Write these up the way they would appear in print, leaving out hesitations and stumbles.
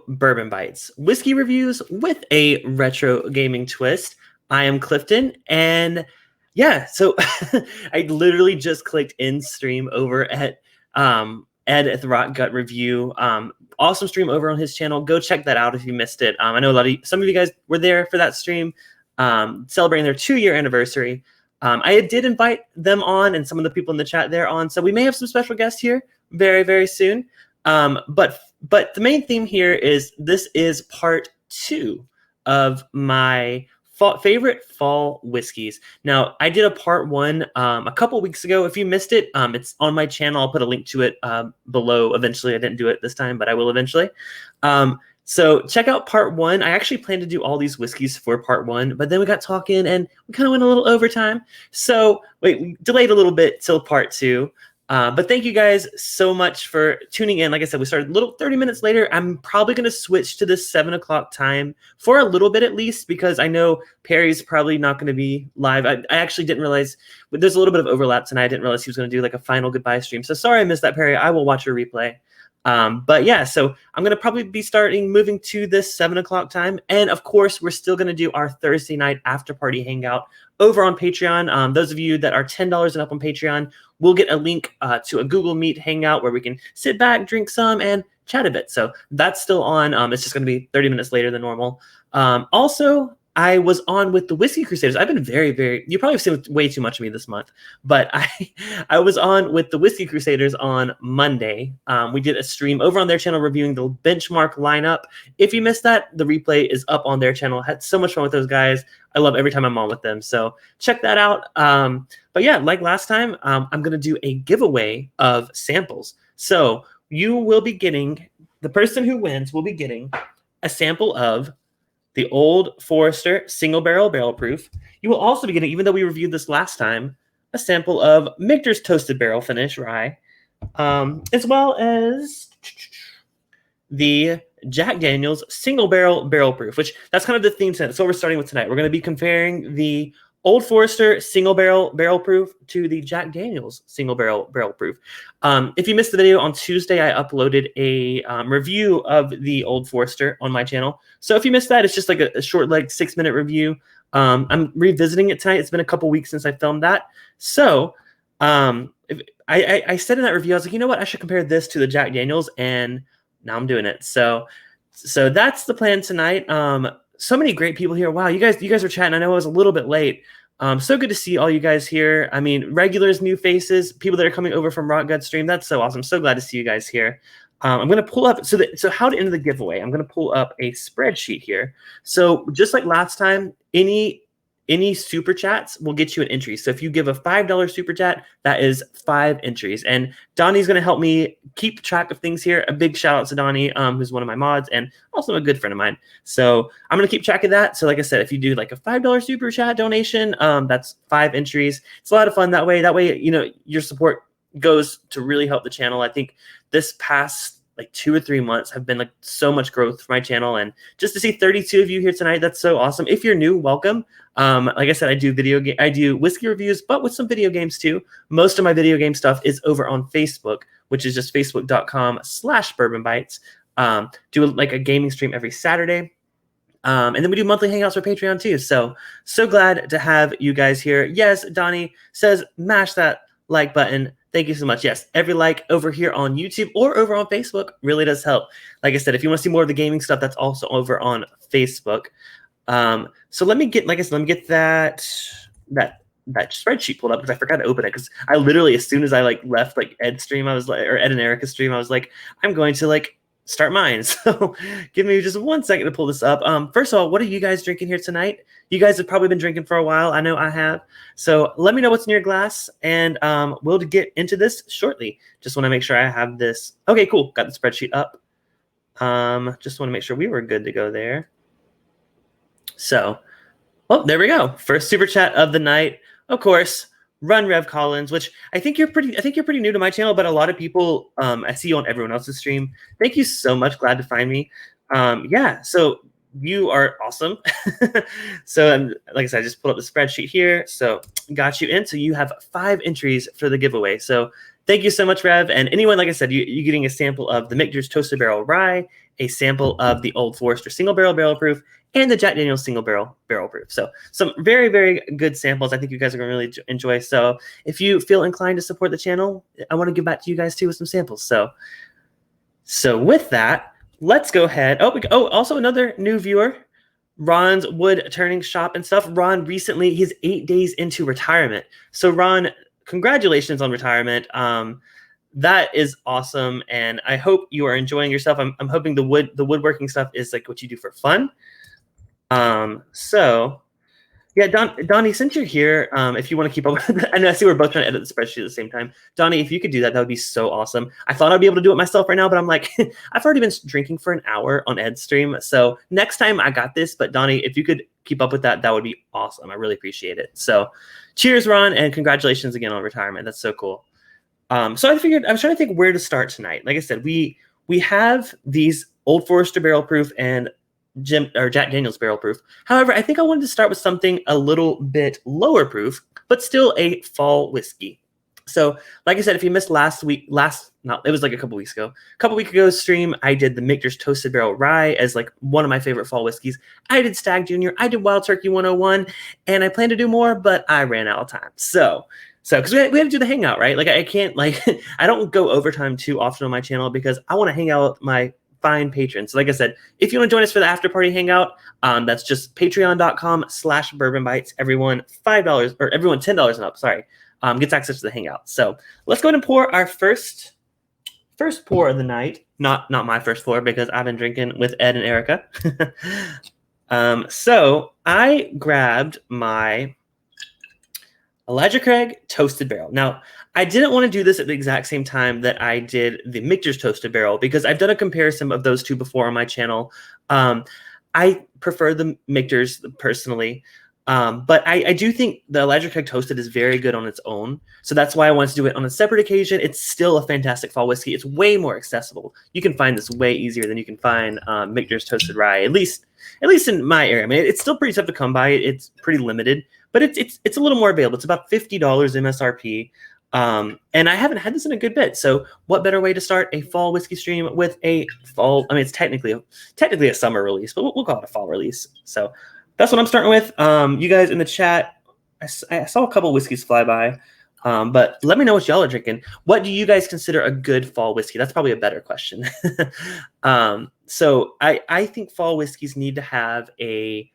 Bourbon Bites, whiskey reviews with a retro gaming twist. I am Clifton, and yeah, so I literally just clicked in stream over at Ed at the Rock Gut Review. Awesome stream over on his channel. Go check that out if you missed it. I know some of you guys were there for that stream, celebrating their 2-year anniversary. I did invite them on, and some of the people in the chat there on, so we may have some special guests here very, very soon. But the main theme here is this is part 2 of my favorite fall whiskeys. Now, I did a part 1 a couple weeks ago. If you missed it, it's on my channel. I'll put a link to it below eventually. I didn't do it this time, but I will eventually. So check out part 1. I actually planned to do all these whiskeys for part 1, but then we got talking and we kind of went a little overtime. So we delayed a little bit till part 2. But thank you guys so much for tuning in. Like I said, we started a little 30 minutes later. I'm probably going to switch to the 7 o'clock time for a little bit at least, because I know Perry's probably not going to be live. I actually didn't realize there's a little bit of overlap tonight. I didn't realize he was going to do like a final goodbye stream. So sorry I missed that, Perry. I will watch a replay. But yeah, so I'm going to probably be moving to this 7 o'clock time. And of course, we're still going to do our Thursday night after party hangout over on Patreon. Those of you that are $10 and up on Patreon will get a link to a Google Meet hangout where we can sit back, drink some, and chat a bit. So that's still on. It's just going to be 30 minutes later than normal. Also, I was on with the Whiskey Crusaders. I've been you probably have seen way too much of me this month, but I was on with the Whiskey Crusaders on Monday. We did a stream over on their channel reviewing the benchmark lineup. If you missed that, the replay is up on their channel. Had so much fun with those guys. I love every time I'm on with them. So check that out. But yeah, like last time, I'm going to do a giveaway of samples. So you will be getting, the person who wins will be getting a sample of the Old Forester Single Barrel Proof. You will also be getting, even though we reviewed this last time, a sample of Michter's Toasted Barrel Finish Rye, as well as the Jack Daniel's Single Barrel Proof, which that's kind of the theme tonight. That's what we're starting with tonight. We're going to be comparing the Old Forester Single Barrel Proof to the Jack Daniel's Single Barrel Proof. If you missed the video on Tuesday, I uploaded a review of the Old Forester on my channel. So if you missed that, it's just like a short, like 6-minute review. I'm revisiting it tonight. It's been a couple weeks since I filmed that. So I said in that review, I was like, you know what? I should compare this to the Jack Daniel's, and now I'm doing it. So that's the plan tonight. So many great people here. Wow, you guys are chatting. I know I was a little bit late. So good to see all you guys here. I mean, regulars, new faces, people that are coming over from Rock Gut Stream. That's so awesome. So glad to see you guys here. I'm going to pull up. So how to enter the giveaway? I'm going to pull up a spreadsheet here. So just like last time, any super chats will get you an entry. So if you give a $5 super chat, that is 5 entries. And Donnie's going to help me keep track of things here. A big shout out to Donnie, who's one of my mods and also a good friend of mine. So I'm going to keep track of that. So like I said, if you do like a $5 super chat donation, that's 5 entries. It's a lot of fun that way. That way, you know, your support goes to really help the channel. I think this past like 2 or 3 months have been like so much growth for my channel, and just to see 32 of you here tonight, that's so awesome. If you're new, welcome. Like I said, I do whiskey reviews, but with some video games too. Most of my video game stuff is over on Facebook, which is just facebook.com/bourbonbites. Do like a gaming stream every Saturday. And then we do monthly hangouts for Patreon too. So glad to have you guys here. Yes, Donnie says, mash that like button. Thank you so much. Yes, every like over here on YouTube or over on Facebook really does help. Like I said, if you want to see more of the gaming stuff, that's also over on Facebook. So let me get that spreadsheet pulled up, because I forgot to open it, because I literally, as soon as I like left like Ed's stream, I was like, or Ed and Erica's stream, I was like, I'm going to like start mine. So give me just 1 second to pull this up. First of all, what are you guys drinking here tonight? You guys have probably been drinking for a while. I know I have. So let me know what's in your glass, and we'll get into this shortly. Just want to make sure I have this. Okay, cool. Got the spreadsheet up. Just want to make sure we were good to go there. So, well, there we go. First super chat of the night. Of course, Run Rev Collins, which I think you're pretty new to my channel, but a lot of people I see you on everyone else's stream. Thank you so much. Glad to find me. Yeah, so you are awesome. So like I said, I just pulled up the spreadsheet here. So got you in. So you have 5 entries for the giveaway. So thank you so much, Rev. And anyone, like I said, you're getting a sample of the Michter's Toasted Barrel Rye, a sample of the Old Forester Single Barrel Proof, and the Jack Daniel's Single Barrel Proof. So some very, very good samples. I think you guys are going to really enjoy. So if you feel inclined to support the channel, I want to give back to you guys too with some samples. So with that, let's go ahead. Also another new viewer, Ron's wood turning shop and stuff. Ron recently, he's 8 days into retirement. So Ron, congratulations on retirement. That is awesome, and I hope you are enjoying yourself. I'm hoping the woodworking stuff is like what you do for fun. So yeah, Donnie, since you're here, if you want to keep up, I know I see we're both trying to edit the spreadsheet at the same time. Donnie, if you could do that, that would be so awesome. I thought I'd be able to do it myself right now, but I'm like, I've already been drinking for an hour on Ed's stream. So next time I got this, but Donnie, if you could keep up with that, that would be awesome. I really appreciate it. So cheers, Ron, and congratulations again on retirement. That's so cool. So I figured I was trying to think where to start tonight. Like I said, we have these Old Forester Barrel Proof and Jack Daniel's Barrel Proof. However, I think I wanted to start with something a little bit lower proof, but still a fall whiskey. So, like I said, if you missed it was like a couple weeks ago stream, I did the Michter's Toasted Barrel Rye as like one of my favorite fall whiskeys. I did Stag Junior, I did Wild Turkey 101, and I plan to do more, but I ran out of time. So because we had to do the hangout, right? Like I can't I don't go overtime too often on my channel because I want to hang out with my fine patrons. So like I said, if you want to join us for the after party hangout, that's just patreon.com/bourbonbites. Everyone $5 or everyone $10 and up, gets access to the hangout. So let's go ahead and pour our first pour of the night. Not my first pour because I've been drinking with Ed and Erica. So I grabbed my Elijah Craig Toasted Barrel. Now, I didn't want to do this at the exact same time that I did the Michter's Toasted Barrel because I've done a comparison of those two before on my channel. I prefer the Michter's personally, but I do think the Elijah Craig Toasted is very good on its own. So that's why I wanted to do it on a separate occasion. It's still a fantastic fall whiskey. It's way more accessible. You can find this way easier than you can find Michter's Toasted Rye, at least in my area. I mean, it's still pretty tough to come by. It's pretty limited, but it's a little more available. It's about $50 MSRP. And I haven't had this in a good bit. So what better way to start a fall whiskey stream with a fall? I mean, it's technically a summer release, but we'll call it a fall release. So that's what I'm starting with. You guys in the chat, I saw a couple whiskeys fly by, but let me know what y'all are drinking. What do you guys consider a good fall whiskey? That's probably a better question. So I think fall whiskeys need to have a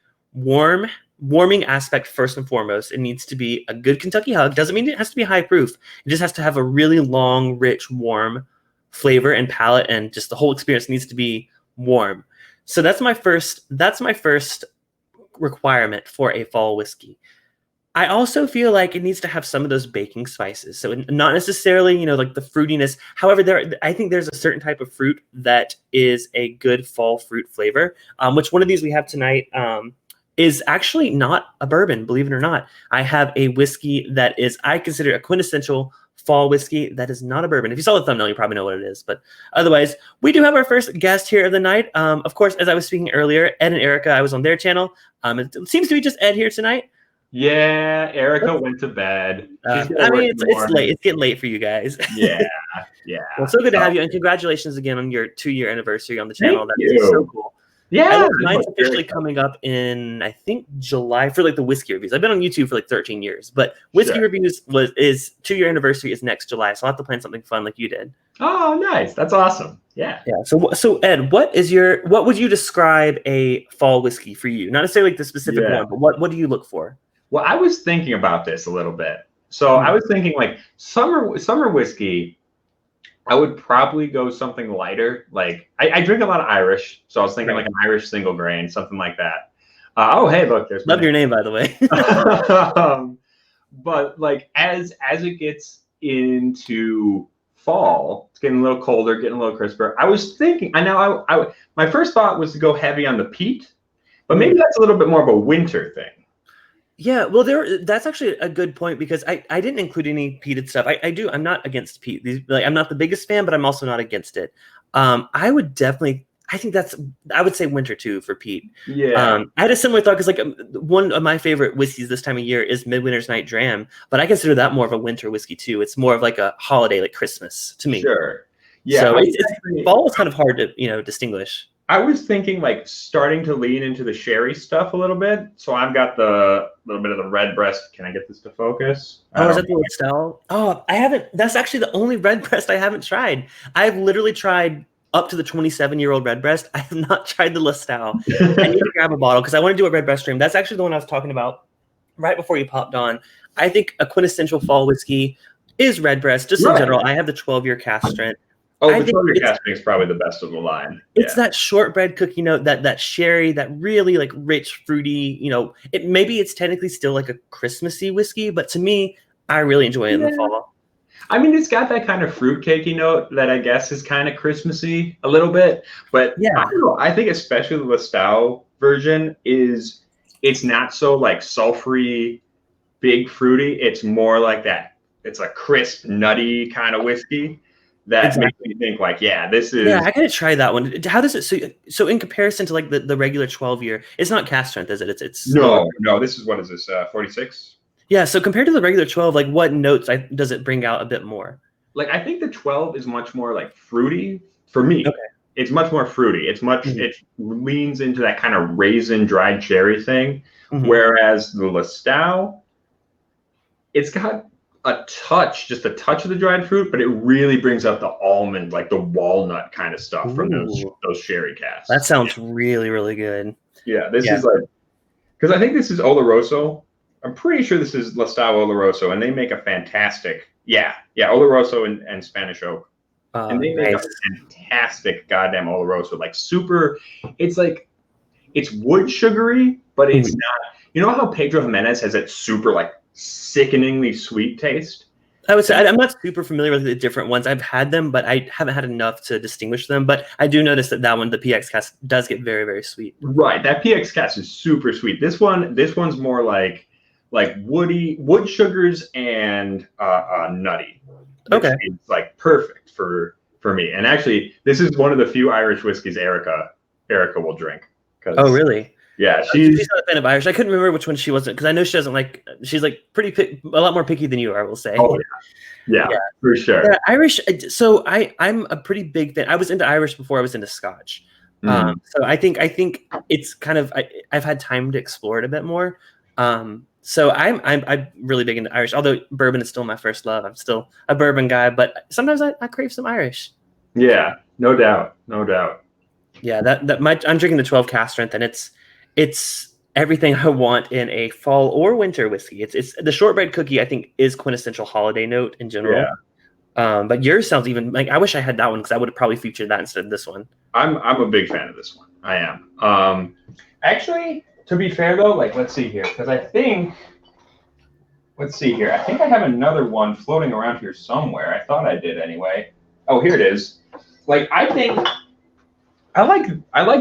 warming aspect first and foremost. It needs to be a good Kentucky hug. Doesn't mean it has to be high proof. It just has to have a really long, rich, warm flavor and palate, and just the whole experience needs to be warm. So that's my first requirement for a fall whiskey. I also feel like it needs to have some of those baking spices. So not necessarily, like the fruitiness. However, I think there's a certain type of fruit that is a good fall fruit flavor, which one of these we have tonight is actually not a bourbon, believe it or not. I have a whiskey that is, I consider a quintessential fall whiskey that is not a bourbon. If you saw the thumbnail, you probably know what it is. But otherwise, we do have our first guest here of the night. Of course, as I was speaking earlier, Ed and Erica, I was on their channel. It seems to be just Ed here tonight. Yeah, Erica went to bed. I mean, it's late. It's getting late for you guys. Yeah. Well, so good to have you, and congratulations again on your 2-year anniversary on the channel. Thank you. So cool. Yeah, mine's officially coming up in, I think, July for like the whiskey reviews. I've been on YouTube for like 13 years, but whiskey reviews is 2-year anniversary is next July, so I'll have to plan something fun like you did. Oh, nice! That's awesome. Yeah. So Ed, what would you describe a fall whiskey for you? Not necessarily like the specific one, but what do you look for? Well, I was thinking about this a little bit. So I was thinking like summer whiskey. I would probably go something lighter. Like I drink a lot of Irish, so I was thinking like an Irish single grain, something like that. Oh, hey, look, there's love your name, by the way. But like as it gets into fall, it's getting a little colder, getting a little crisper. I was thinking, my first thought was to go heavy on the peat, but maybe that's a little bit more of a winter thing. Yeah, well, that's actually a good point because I didn't include any peated stuff. I'm not against peat. I'm not the biggest fan, but I'm also not against it. I I think I would say winter too for Pete. Yeah, I had a similar thought because like one of my favorite whiskeys this time of year is Midwinter's Night Dram, but I consider that more of a winter whiskey too. It's more of like a holiday, like Christmas to me. sure. Yeah, So it's fall is kind of hard to distinguish. I was thinking like starting to lean into the sherry stuff a little bit. So I've got the little bit of the red breast. Can I get this to focus? Oh, is that the Stell? Oh, I haven't. That's actually the only red breast I haven't tried. I've literally tried up to the 27-year-old red breast. I have not tried the Lestal. I need to grab a bottle because I want to do a red breast stream. That's actually the one I was talking about right before you popped on. I think a quintessential fall whiskey is red breast, just in general. I have the 12-year cask strength. Oh, the 12-year cask strength is probably the best of the line. It's that shortbread cookie note, that sherry, that really like rich, fruity. Maybe it's technically still like a Christmassy whiskey, but to me, I really enjoy it in the fall. I mean, it's got that kind of fruitcakey note that I guess is kind of Christmassy a little bit. But yeah, I don't know. I think especially the Lestal version it's not so like sulfury, big fruity. It's more like that. It's a crisp, nutty kind of whiskey that makes me think like, this is. Yeah, I gotta try that one. How does it? So in comparison to like the regular 12-year, it's not cask strength, is it? It's no. This is what is this? 46. Yeah, so compared to the regular 12, like what notes does it bring out a bit more? Like I think the 12 is much more like fruity for me. Okay. It's much more fruity. It leans into that kind of raisin dried cherry thing. Mm-hmm. Whereas the Lestal, it's got just a touch of the dried fruit, but it really brings out the almond, like the walnut kind of stuff from those sherry casks. That sounds really, really good. Yeah, this is like, because I think this is Oloroso. I'm pretty sure this is Lestal Oloroso, and they make a fantastic, Oloroso and Spanish Oak. And they make a fantastic goddamn Oloroso, like super, it's wood sugary, but it's not, you know how Pedro Jimenez has that super like sickeningly sweet taste? I would say I'm not super familiar with the different ones. I've had them, but I haven't had enough to distinguish them. But I do notice that one, the PX cask, does get very, very sweet. Right, that PX cask is super sweet. This one's more like wood sugars and nutty. Okay, it's like perfect for me. And actually, this is one of the few Irish whiskeys Erica will drink. Oh, really? Yeah, she's not a fan of Irish. I couldn't remember which one she wasn't because I know she doesn't like. She's like a lot more picky than you are, I will say. Oh yeah, for sure. Yeah, Irish. So I'm a pretty big fan. I was into Irish before I was into Scotch. So I think it's kind of I've had time to explore it a bit more. So I'm really big into Irish. Although bourbon is still my first love. I'm still a bourbon guy, but sometimes I crave some Irish. Yeah, no doubt. Yeah, I'm drinking the 12 cask strength, and it's everything I want in a fall or winter whiskey. It's the shortbread cookie, I think, is quintessential holiday note in general. Yeah. But yours sounds even like I wish I had that one because I would have probably featured that instead of this one. I'm a big fan of this one. I am. Actually, to be fair though, like let's see here, because I think I have another one floating around here somewhere. I thought I did anyway. Oh, here it is. Like I think I like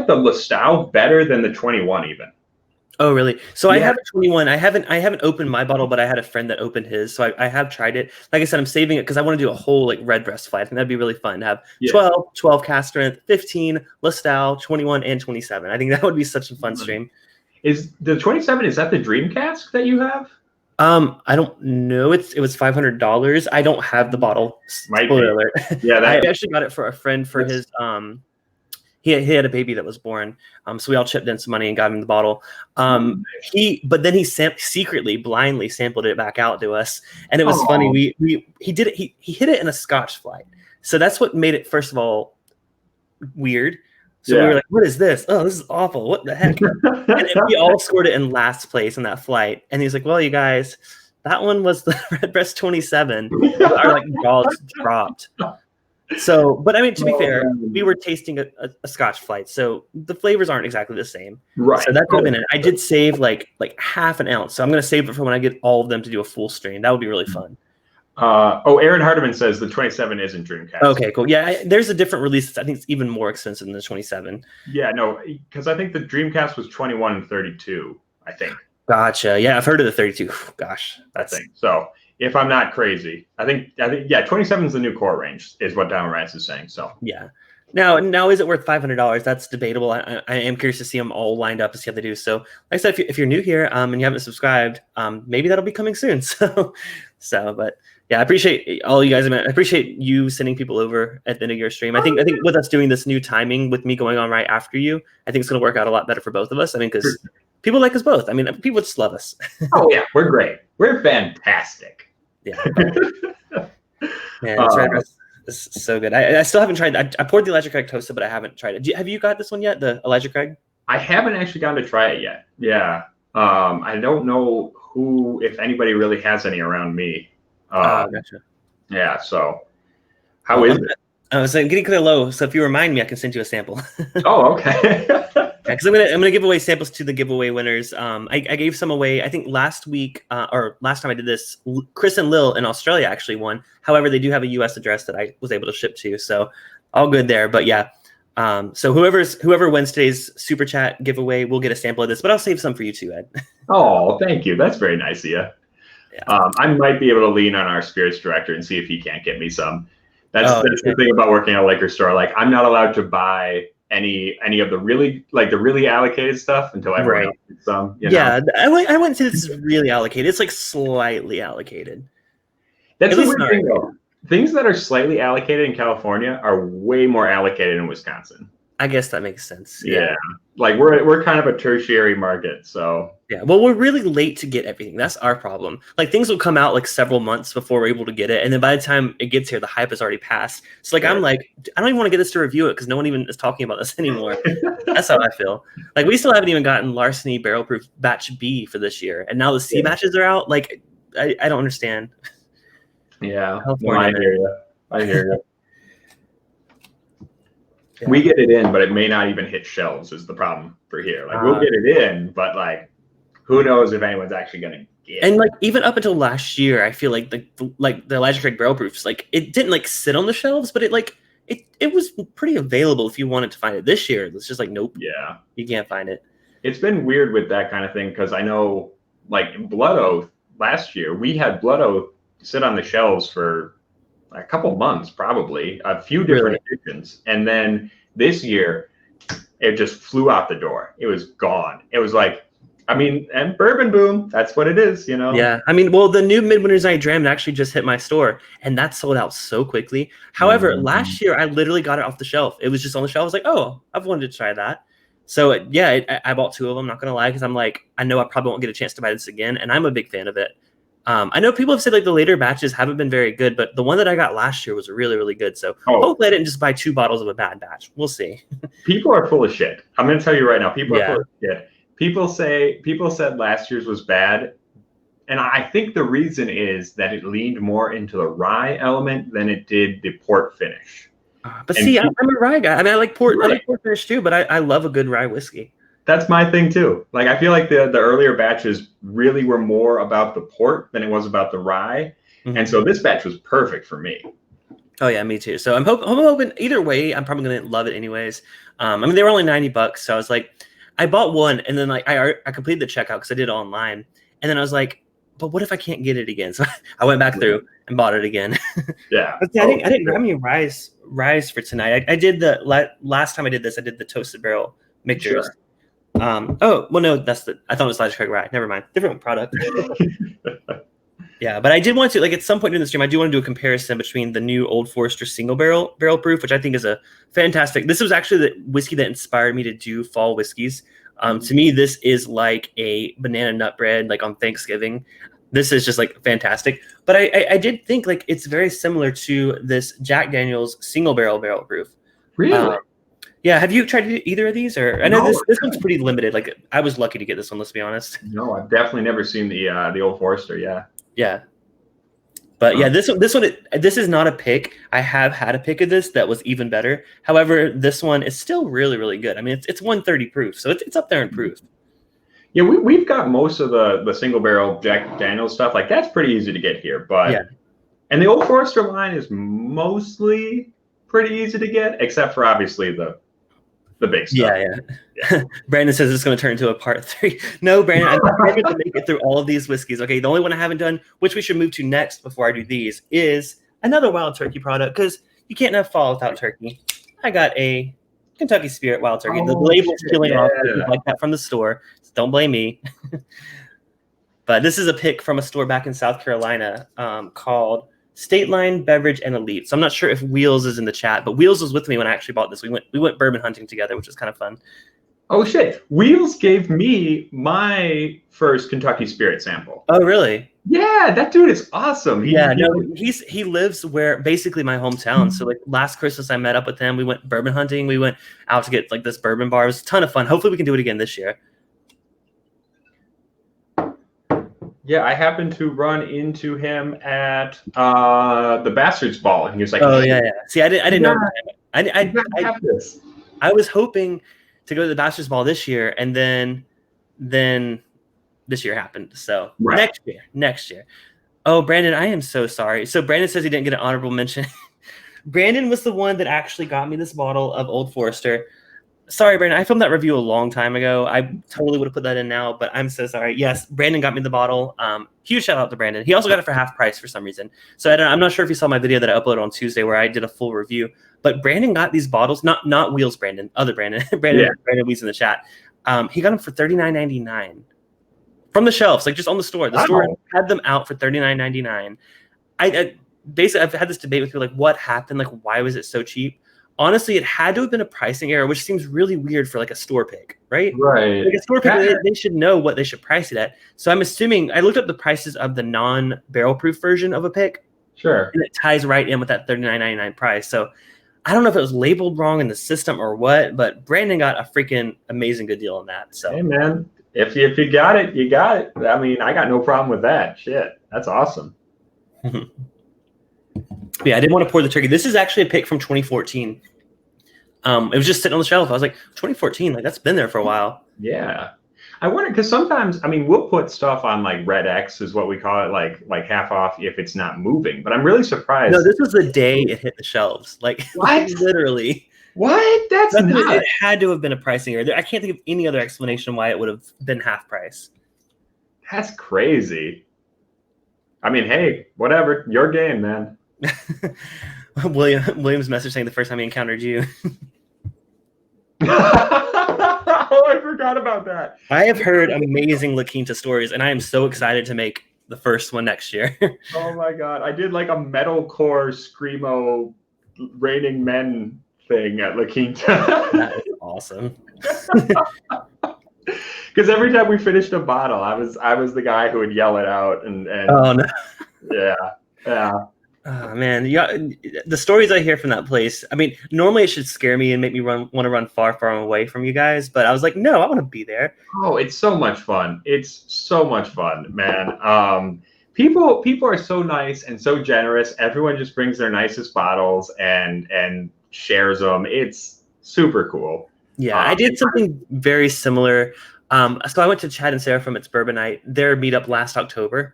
the Lestal better than the 21 even. Oh, really? So yeah. I have a 21. I haven't opened my bottle, but I had a friend that opened his, so I have tried it. Like I said, I'm saving it because I want to do a whole like red breast flight, and that'd be really fun to have 12 cask strength, 15 Lestal, 21, and 27. I think that would be such a fun stream. Is the 27? Is that the dream cask that you have? I don't know. It was $500. I don't have the bottle. Spoiler alert. Yeah, I actually got it for a friend for his He had a baby that was born, so we all chipped in some money and got him the bottle. But then he secretly, blindly sampled it back out to us, and it was funny. He did it. He hit it in a Scotch flight, so that's what made it first of all weird. So we were like, "What is this? Oh, this is awful! What the heck?" And we all scored it in last place in that flight, and he's like, "Well, you guys, that one was the Red Breast 27." Our like jaws dropped. So, but I mean, to be fair, we were tasting a Scotch flight, so the flavors aren't exactly the same. Right. So that could have been it. I did save like half an ounce, so I'm going to save it for when I get all of them to do a full stream. That would be really fun. Aaron Hardiman says the 27 isn't Dreamcast. Okay, cool. Yeah, there's a different release. I think it's even more expensive than the 27. Yeah, no, because I think the Dreamcast was 21 and 32, I think. Gotcha. Yeah, I've heard of the 32. Gosh, that's so. If I'm not crazy, I think, 27 is the new core range, is what Down Rats is saying. So yeah, Now is it worth $500? That's debatable. I am curious to see them all lined up and see how they do. So, like I said, if you're new here and you haven't subscribed, maybe that'll be coming soon. But yeah, I appreciate all you guys. I appreciate you sending people over at the end of your stream. I think with us doing this new timing, with me going on right after you, I think it's going to work out a lot better for both of us. I mean, because people like us both. I mean, people just love us. Oh yeah, we're great. We're fantastic. Yeah. Man, it's so good. I still haven't tried. I poured the Elijah Craig toasted, but I haven't tried it. Have you got this one yet? The Elijah Craig? I haven't actually gotten to try it yet. Yeah. I don't know if anybody really has any around me. Gotcha. Yeah. So, how is it? I was saying getting kind of low. So if you remind me, I can send you a sample. Oh, okay. Because I'm gonna give away samples to the giveaway winners. I gave some away. I think last week or last time I did this, Chris and Lil in Australia actually won. However, they do have a U.S. address that I was able to ship to, so all good there. But yeah, so whoever wins today's super chat giveaway will get a sample of this. But I'll save some for you too, Ed. Oh, thank you. That's very nice of you. Yeah. I might be able to lean on our spirits director and see if he can't get me some. That's the thing about working at a liquor store. Like, I'm not allowed to buy any of the really allocated stuff until everyone else gets some. You know? Yeah, I wouldn't say this is really allocated. It's like slightly allocated. That's the weird thing, though. Things that are slightly allocated in California are way more allocated in Wisconsin. I guess that makes sense. Yeah. Like we're kind of a tertiary market, so yeah. Well, we're really late to get everything. That's our problem. Like, things will come out like several months before we're able to get it, and then by the time it gets here, the hype has already passed. So like, I'm like, I don't even want to get this to review it because no one even is talking about this anymore. That's how I feel. Like, we still haven't even gotten Larceny Barrel Proof Batch B for this year, and now the C batches are out. Like, I don't understand. Yeah, no, I hear you. I hear you. Yeah. We get it in, but it may not even hit shelves is the problem for here. Like, we'll get it in, but like, who knows if anyone's actually going to get it. And like, even up until last year, I feel like the Elijah Craig Barrel Proofs, like, it didn't like sit on the shelves, but it was pretty available if you wanted to find it. This year, it's just like, nope. Yeah. You can't find it. It's been weird with that kind of thing because I know, like, Blood Oath last year, we had Blood Oath sit on the shelves for a couple months, probably a few different editions. And then this year it just flew out the door. It was gone. It was like, I mean, and bourbon boom, that's what it is, you know? Yeah. I mean, well, the new Midwinter's Night Dram actually just hit my store, and that sold out so quickly. However, last year I literally got it off the shelf. It was just on the shelf. I was like, oh, I've wanted to try that. So yeah, I bought 2 of them, not gonna lie, because I'm like, I know I probably won't get a chance to buy this again, and I'm a big fan of it. I know people have said like the later batches haven't been very good, but the one that I got last year was really, really good. So hopefully I didn't just buy 2 bottles of a bad batch. We'll see. People are full of shit. I'm going to tell you right now. People are full of shit. People said last year's was bad. And I think the reason is that it leaned more into the rye element than it did the port finish. But see, I'm a rye guy. I mean, I like port finish too, but I love a good rye whiskey. That's my thing too. Like, I feel like the earlier batches really were more about the port than it was about the rye. Mm-hmm. And so this batch was perfect for me. Oh yeah, me too. So I'm hoping either way, I'm probably going to love it anyways. I mean, they were only $90. So I was like, I bought one and then like I completed the checkout because I did it online. And then I was like, but what if I can't get it again? So I went back through and bought it again. Yeah. But I didn't grab any ryes for tonight. I did last time I did this, I did the toasted barrel mixtures. Sure. Oh, well, no, I thought it was Elijah Craig Rye. Never mind. Different product. Yeah, but I did want to, like, at some point in the stream, I do want to do a comparison between the new Old Forester single barrel proof, which I think is a fantastic. This was actually the whiskey that inspired me to do fall whiskeys. To me, this is like a banana nut bread, like on Thanksgiving. This is just like fantastic. But I did think like it's very similar to this Jack Daniel's single barrel proof. Really? Yeah, have you tried either of these? Or I know this one's pretty limited. Like, I was lucky to get this one. Let's be honest. No, I've definitely never seen the Old Forester. Yeah. Yeah. But yeah, this one, this is not a pick. I have had a pick of this that was even better. However, this one is still really, really good. I mean, it's 130 proof, so it's up there in proof. Yeah, we've got most of the single barrel Jack Daniel's stuff. Like, that's pretty easy to get here. But and the Old Forester line is mostly pretty easy to get, except for obviously the big stuff. Yeah. Brandon says it's going to turn into a part 3. No, Brandon, I'm determined to make it through all of these whiskeys. Okay, the only one I haven't done, which we should move to next before I do these, is another wild turkey product, because you can't have fall without turkey. I got a Kentucky Spirit Wild Turkey. The Oh, label's shit, peeling off. If you yeah. like that from the store, don't blame me. But this is a pick from a store back in South Carolina called State Line Beverage and Elite. So I'm not sure if Wheels is in the chat, but Wheels was with me when I actually bought this. We went bourbon hunting together, which was kind of fun. Oh shit! Wheels gave me my first Kentucky Spirit sample. Oh, really? Yeah, that dude is awesome. Yeah, no, he lives where basically my hometown. So like last Christmas I met up with him. We went bourbon hunting. We went out to get like this bourbon bar. It was a ton of fun. Hopefully we can do it again this year. Yeah, I happened to run into him at the Bastards Ball, and he was like, Oh hey, yeah. See, I didn't know. I have this. I was hoping to go to the Bastards Ball this year, and then this year happened. So Right. next year. Oh, Brandon, I am so sorry. So Brandon says he didn't get an honorable mention. Brandon was the one that actually got me this bottle of Old Forester. Sorry, Brandon. I filmed that review a long time ago. I totally would have put that in now, but I'm so sorry. Yes, Brandon got me the bottle. Huge shout out to Brandon. He also got it for half price for some reason. So I'm not sure if you saw my video that I uploaded on Tuesday where I did a full review. But Brandon got these bottles, not Wheels Brandon, other Brandon. Brandon Weeds in the chat. He got them for $39.99 from the shelves, like just on the store. The store had them out for $39.99. I basically I've had this debate with you, like what happened, like why was it so cheap? Honestly, it had to have been a pricing error, which seems really weird for like a store pick, right? Right. Like a store pick, they should know what they should price it at. So I'm assuming I looked up the prices of the non-barrel proof version of a pick. Sure. And it ties right in with that $39.99 price. So I don't know if it was labeled wrong in the system or what, but Brandon got a freaking amazing good deal on that. So hey man, if you got it, you got it. I mean, I got no problem with that. Shit, that's awesome. Yeah, I didn't want to pour the turkey. This is actually a pick from 2014. It was just sitting on the shelf. I was like, 2014, like that's been there for a while. Yeah. I wonder, because sometimes, I mean, we'll put stuff on like Red X is what we call it, like half off if it's not moving. But I'm really surprised. No, this was the day it hit the shelves. Like what? Literally. What? That's not. It had to have been a pricing error. I can't think of any other explanation why it would have been half price. That's crazy. I mean, hey, whatever, your game, man. William's message saying the first time he encountered you. Oh, I forgot about that. I have heard amazing La Quinta stories, and I am so excited to make the first one next year. Oh my god, I did like a metalcore screamo Raining Men thing at La Quinta. That is awesome. Because every time we finished a bottle, I was the guy who would yell it out, and oh no, yeah. Oh man, yeah, the stories I hear from that place. I mean, normally it should scare me and make me want to run far away from you guys. But I was like, no, I want to be there. Oh, it's so much fun. It's so much fun, man. People are so nice and so generous. Everyone just brings their nicest bottles and shares them. It's super cool. Yeah, I did something very similar. So I went to Chad and Sarah from It's Bourbon Night, their meetup last October.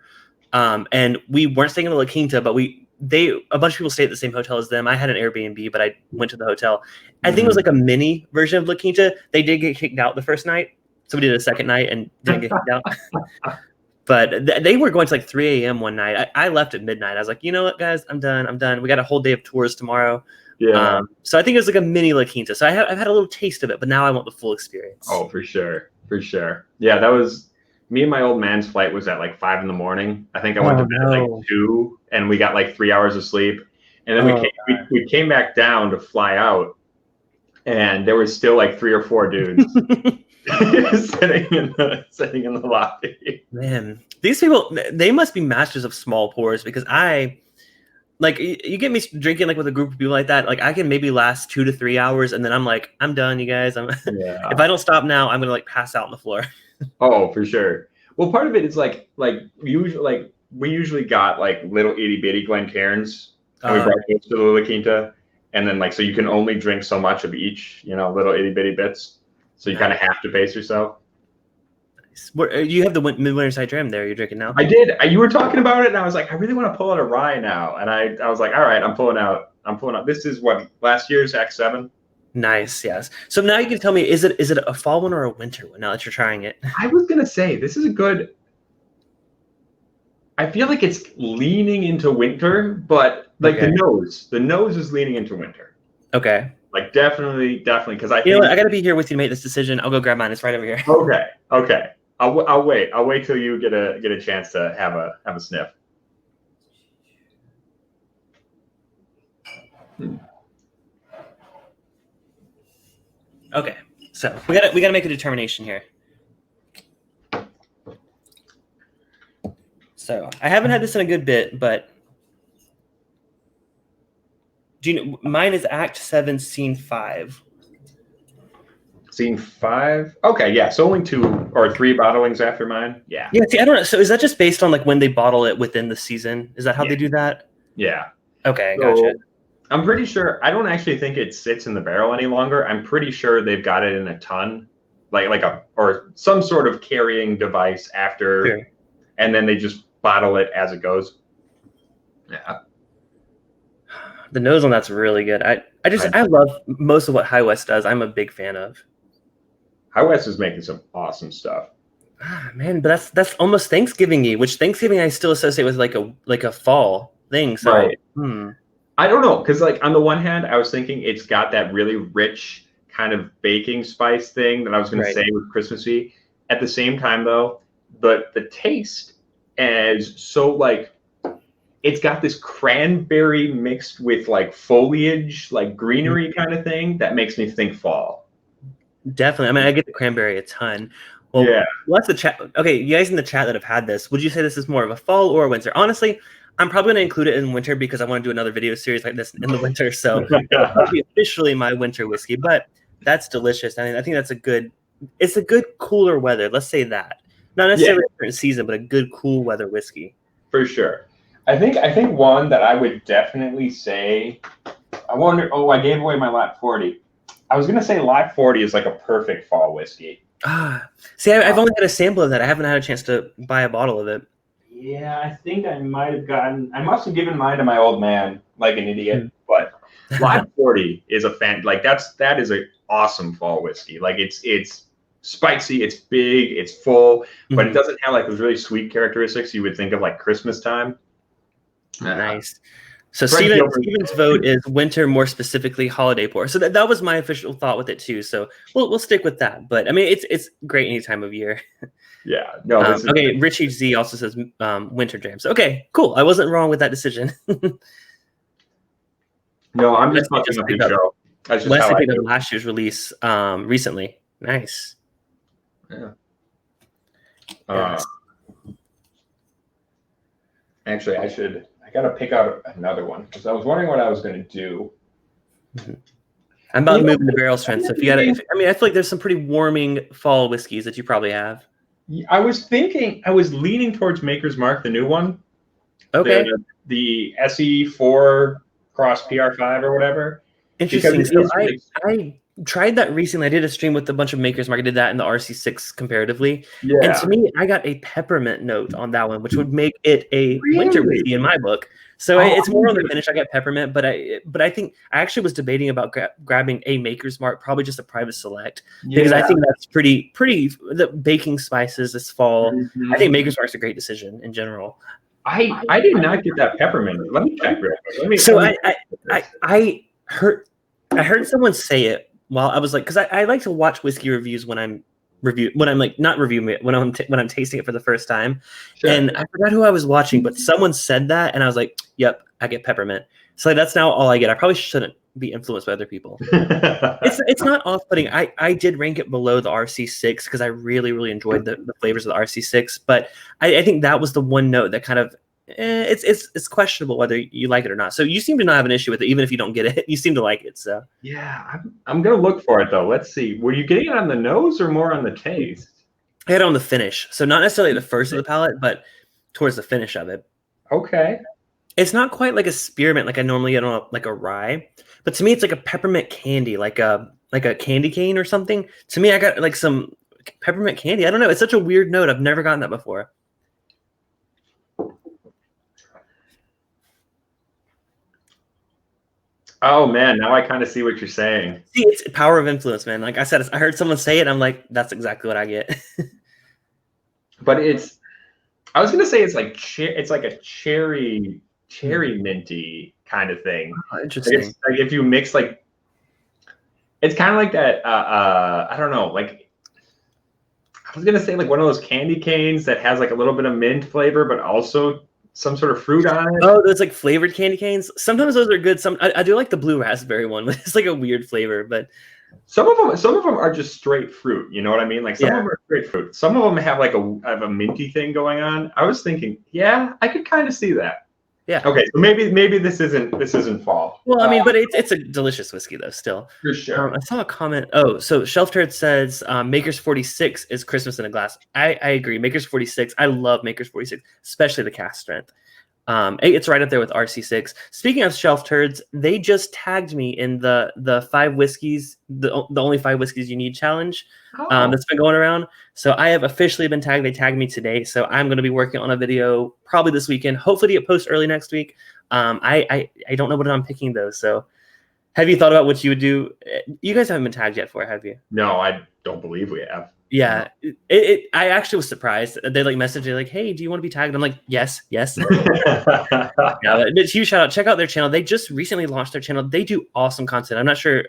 And we weren't staying in the La Quinta, but a bunch of people stayed at the same hotel as them. I had an Airbnb, but I went to the hotel. I think it was like a mini version of La Quinta. They did get kicked out the first night. So we did a second night and didn't get kicked out. But they were going to like 3 a.m. one night. I left at midnight. I was like, you know what, guys, I'm done. We got a whole day of tours tomorrow. Yeah. So I think it was like a mini La Quinta. So I've had a little taste of it, but now I want the full experience. Oh, for sure. Yeah, that was me and my old man's flight was at like 5 a.m. I think I went to bed at like 2, and we got like 3 hours of sleep. And then we came back down to fly out, and there was still like 3 or 4 dudes sitting in the lobby. Man, these people, they must be masters of small pours, because you get me drinking like with a group of people like that, like I can maybe last 2 to 3 hours, and then I'm like, I'm done, you guys. If I don't stop now, I'm gonna like pass out on the floor. Oh, for sure. Well, part of it is like we usually got like little itty bitty Glencairns, and we brought those to the La Quinta, and then like so you can only drink so much of each, little itty bitty bits. So you kind of have to pace yourself. You have the Midwinter Side Dram there. You're drinking now. I did. You were talking about it, and I was like, I really want to pull out a rye now, and I was like, all right, I'm pulling out. This is what last year's X7. Nice, yes. So now you can tell me, is it a fall one or a winter one now that you're trying it? I was gonna say this is a good. I feel like it's leaning into winter, but like the nose is leaning into winter. Okay. Like definitely, because I You know think. what? I gotta be here with you to make this decision. I'll go grab mine. It's right over here. Okay. I'll wait. I'll wait till you get a chance to have a sniff. Okay. So we gotta make a determination here. So I haven't had this in a good bit, but do you know mine is Act 7, Scene 5. Scene 5. Okay, yeah. So only 2 or 3 bottlings after mine. Yeah. Yeah, see, I don't know. So is that just based on like when they bottle it within the season? Is that how Yeah. they do that? Yeah. Okay, gotcha. So I'm pretty sure. I don't actually think it sits in the barrel any longer. I'm pretty sure they've got it in a ton, like a or some sort of carrying device after, Sure. and then they just bottle it as it goes. Yeah. The nose on that's really good. I love most of what High West does. I'm a big fan of. High West is making some awesome stuff. Ah, man, but that's almost Thanksgiving-y, which Thanksgiving I still associate with like a fall thing. So Right. hmm. I don't know, because like on the one hand, I was thinking it's got that really rich kind of baking spice thing that I was going to Right. say was Christmassy. At the same time, though, the taste is so like it's got this cranberry mixed with like foliage, like greenery kind of thing that makes me think fall. Definitely. I mean, I get the cranberry a ton. Well, Yeah. what's the chat? Okay, you guys in the chat that have had this, would you say this is more of a fall or a winter? Honestly, I'm probably going to include it in winter because I want to do another video series like this in the winter. So it'll probably be officially my winter whiskey, but that's delicious. I mean, I think it's a good cooler weather. Let's say that. Not Yeah, necessarily a different season, but a good cool weather whiskey. for sure. I think one that I would definitely say. I wonder. Oh, I gave away my Lap 40. I was gonna say Lap 40 is like a perfect fall whiskey. See, I've only had a sample of that. I haven't had a chance to buy a bottle of it. Yeah, I think I might have gotten. I must have given mine to my old man, like an idiot. But Lap 40 is a fan. Like that is an awesome fall whiskey. Like it's spicy, it's big, it's full, but it doesn't have like those really sweet characteristics you would think of like Christmas time. Nice. So Frank Gilbert. Steven's vote is winter, more specifically holiday pour. So that was my official thought with it too. So we'll stick with that. But I mean, it's great any time of year. Yeah. No. Okay. Richie Z also says winter jams. Okay, cool. I wasn't wrong with that decision. No, I'm just fucking up your show. That's just how I picked do. up last year's release recently. Nice. Yeah. Yes. Actually, I gotta pick out another one because I was wondering what I was gonna do. I'm about to move into barrel strength. So if you got it, I mean, I feel like there's some pretty warming fall whiskeys that you probably have. I was leaning towards Maker's Mark, the new one. Okay. The SE4 Cross PR5 or whatever. Interesting. So I tried that recently. I did a stream with a bunch of Maker's Mark. I did that in the RC6 comparatively. Yeah. And to me, I got a peppermint note on that one, which would make it a winter whiskey in my book. So it's more on the finish. I got peppermint, but I think I actually was debating about grabbing a Maker's Mark, probably just a private select, because I think that's pretty. The baking spices this fall. I think Maker's Mark's a great decision in general. I did not get that peppermint. Let me check real quick. So I heard someone say it while I was like, because I like to watch whiskey reviews when I'm tasting it for the first time. Sure. And I forgot who I was watching, but someone said that, and I was like, "Yep, I get peppermint." So that's now all I get. I probably shouldn't be influenced by other people. It's not off-putting. I did rank it below the RC6 because I really enjoyed the flavors of the RC6, but I think that was the one note that kind of it's questionable whether you like it or not. So you seem to not have an issue with it, even if you don't get it. You seem to like it. So yeah, I'm gonna look for it though. Let's see. Were you getting it on the nose or more on the taste? I had it on the finish, so not necessarily the first of the palate, but towards the finish of it. Okay. It's not quite like a spearmint like I normally get on like a rye, but to me it's like a peppermint candy, like a candy cane or something. To me, I got like some peppermint candy. I don't know. It's such a weird note. I've never gotten that before. Oh man, now I kind of see what you're saying. See, it's power of influence, man. Like I said, I heard someone say it. I'm like, that's exactly what I get. But I was gonna say it's like a cherry minty kind of thing. Oh, interesting. Like if you mix like It's kind of like that. I don't know. Like I was gonna say, like one of those candy canes that has like a little bit of mint flavor, but also some sort of fruit on it. Oh, those like flavored candy canes. Sometimes those are good. I do like the blue raspberry one. It's like a weird flavor, but Some of them are just straight fruit. You know what I mean? Like some of yeah. them are straight fruit. Some of them have a minty thing going on. I was thinking, yeah, I could kind of see that. Yeah. Okay, so maybe this isn't fall. Well, I mean, but it's a delicious whiskey though. Still, For sure. I saw a comment. Oh, so Shelf Turd says Maker's 46 is Christmas in a glass. I agree. Maker's 46. I love Maker's 46, especially the cask strength. It's right up there with RC6. Speaking of Shelf Turds, they just tagged me in the 5 whiskeys, the only 5 whiskeys you need challenge that's been going around. So I have officially been tagged. They tagged me today. So I'm going to be working on a video probably this weekend. Hopefully to get post early next week. I don't know what I'm picking though. So have you thought about what you would do? You guys haven't been tagged yet for it, have you? No, I don't believe we have. Yeah, I actually was surprised. They like messaged me like, "Hey, do you want to be tagged?" I'm like, "Yes, yes." Yeah, but huge shout out. Check out their channel. They just recently launched their channel. They do awesome content. I'm not sure.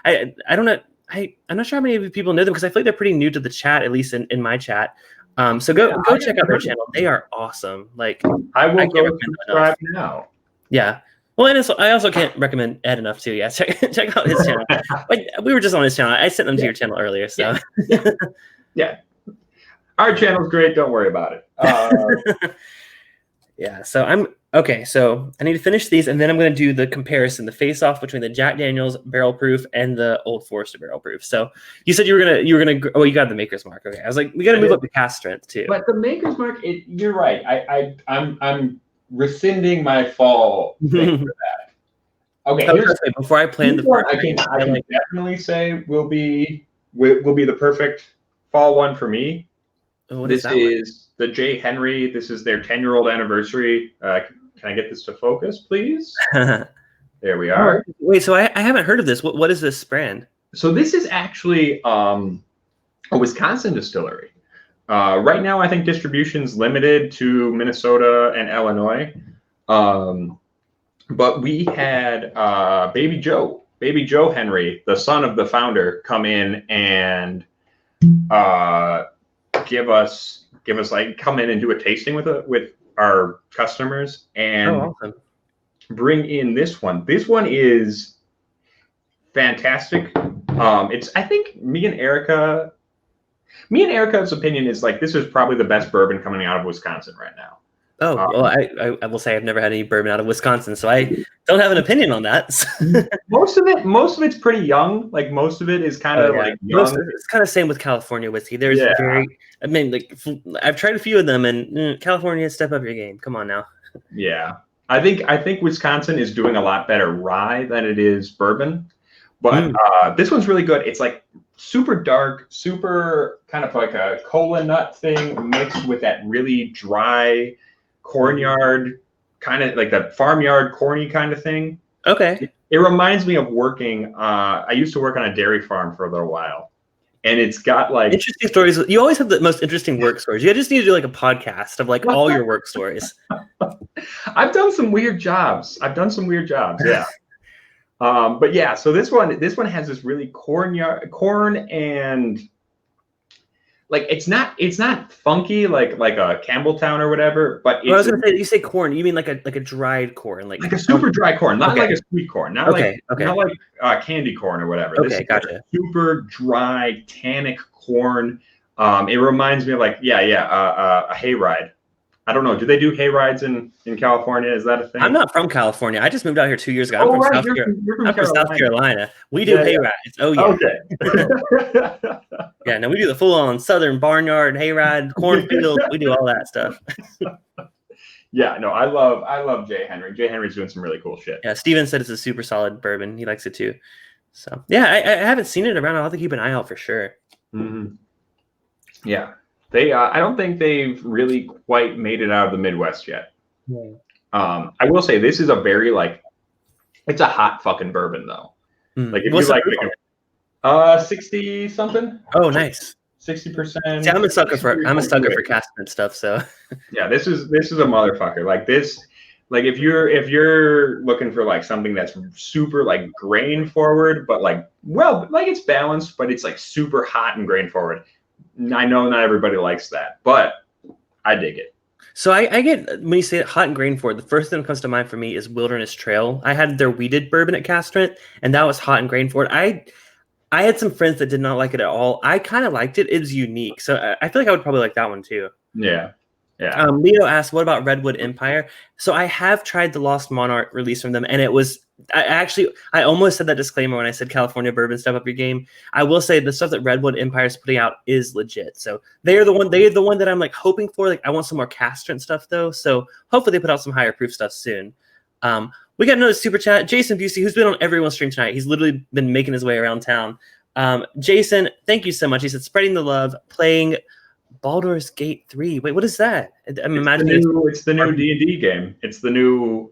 I don't know. I'm not sure how many people know them because I feel like they're pretty new to the chat, at least in my chat. So go check out their channel. They are awesome. Like I will can't go recommend them subscribe enough. now. Yeah. Well, and I also can't recommend Ed enough too. Yeah, check out his channel. Like we were just on his channel. I sent them to your channel earlier. So Yeah. Our channel's great. Don't worry about it. Yeah. So I'm okay. So I need to finish these, and then I'm going to do the comparison, the face-off between the Jack Daniel's Barrel Proof and the Old Forester Barrel Proof. So you said you were gonna. Oh, you got the Maker's Mark. Okay. I was like, we got to move up the cask strength too. But the Maker's Mark, you're right. I'm rescinding my fall thing for that. Okay, before I plan the first, I can definitely say will be the perfect fall one for me. Oh, this is the J. Henry. This is their 10-year-old anniversary. Can I get this to focus, please? There we are. Oh, wait, so I haven't heard of this. What is this brand? So this is actually a Wisconsin distillery. Right now, I think distribution's limited to Minnesota and Illinois. But we had Baby Joe Henry, the son of the founder, come in and come in and do a tasting with our customers and awesome. Bring in this one. This one is fantastic. I think me and Erica's opinion is like this is probably the best bourbon coming out of Wisconsin right now. Oh, well, I will say I've never had any bourbon out of Wisconsin, so I don't have an opinion on that. most of it's pretty young. Like most of it is kind of like young. It's kind of same with California whiskey. There's I've tried a few of them, and California, step up your game. Come on now. Yeah, I think Wisconsin is doing a lot better rye than it is bourbon, but this one's really good. It's like super dark, super kind of like a cola nut thing mixed with that really dry cornyard, kind of like the farmyard corny kind of thing. Okay. It reminds me of working. I used to work on a dairy farm for a little while, and it's got like interesting stories. You always have the most interesting work stories. You just need to do like a podcast of like all your work stories. I've done some weird jobs. Yeah. But yeah, so this one has this really corn and like it's not funky like a Campbelltown or whatever, but it's, I was gonna say, you say corn, you mean like a dried corn, like a super dry corn, not like a sweet corn, not like candy corn or whatever. Okay, gotcha. Like super dry tannic corn. It reminds me of like a hayride. I don't know. Do they do hay rides in California? Is that a thing? I'm not from California. I just moved out here 2 years ago. I'm from South Carolina. We do hay rides. Oh yeah. Okay. Yeah. No, we do the full-on Southern barnyard hayride, cornfield. We do all that stuff. Yeah. No, I love J. Henry. J. Henry's doing some really cool shit. Yeah. Steven said it's a super solid bourbon. He likes it too. So yeah, I haven't seen it around. I'll have to keep an eye out for sure. Mm-hmm. Yeah. I don't think they've really quite made it out of the Midwest yet. Yeah. I will say this is a very it's a hot fucking bourbon though. Like if you like 60 something. Oh, nice. 60%. See, I'm a sucker for cask and stuff. So yeah, this is a motherfucker. Like this Like if you're looking for like something that's super like grain forward, but like like it's balanced, but it's like super hot and grain forward. I know not everybody likes that, but I dig it. So I get when you say hot and grain forward, the first thing that comes to mind for me is Wilderness Trail. I had their weeded bourbon at Castrant, and that was hot and grain forward. I had some friends that did not like it at all. I kind of liked it. It was unique, so I feel like I would probably like that one too. Yeah. Yeah. Leo asked, "What about Redwood Empire?" So I have tried the Lost Monarch release from them, and it was I almost said that disclaimer when I said California bourbon step up your game. I will say the stuff that Redwood Empire is putting out is legit. So they are the one that I'm like hoping for. Like I want some more castrant stuff though. So hopefully they put out some higher proof stuff soon. We got another super chat, Jason Busey, who's been on everyone's stream tonight. He's literally been making his way around town. Jason, thank you so much. He said, spreading the love, playing Baldur's Gate 3. Wait, what is that? I'm imagining it's the new D&D game. It's the new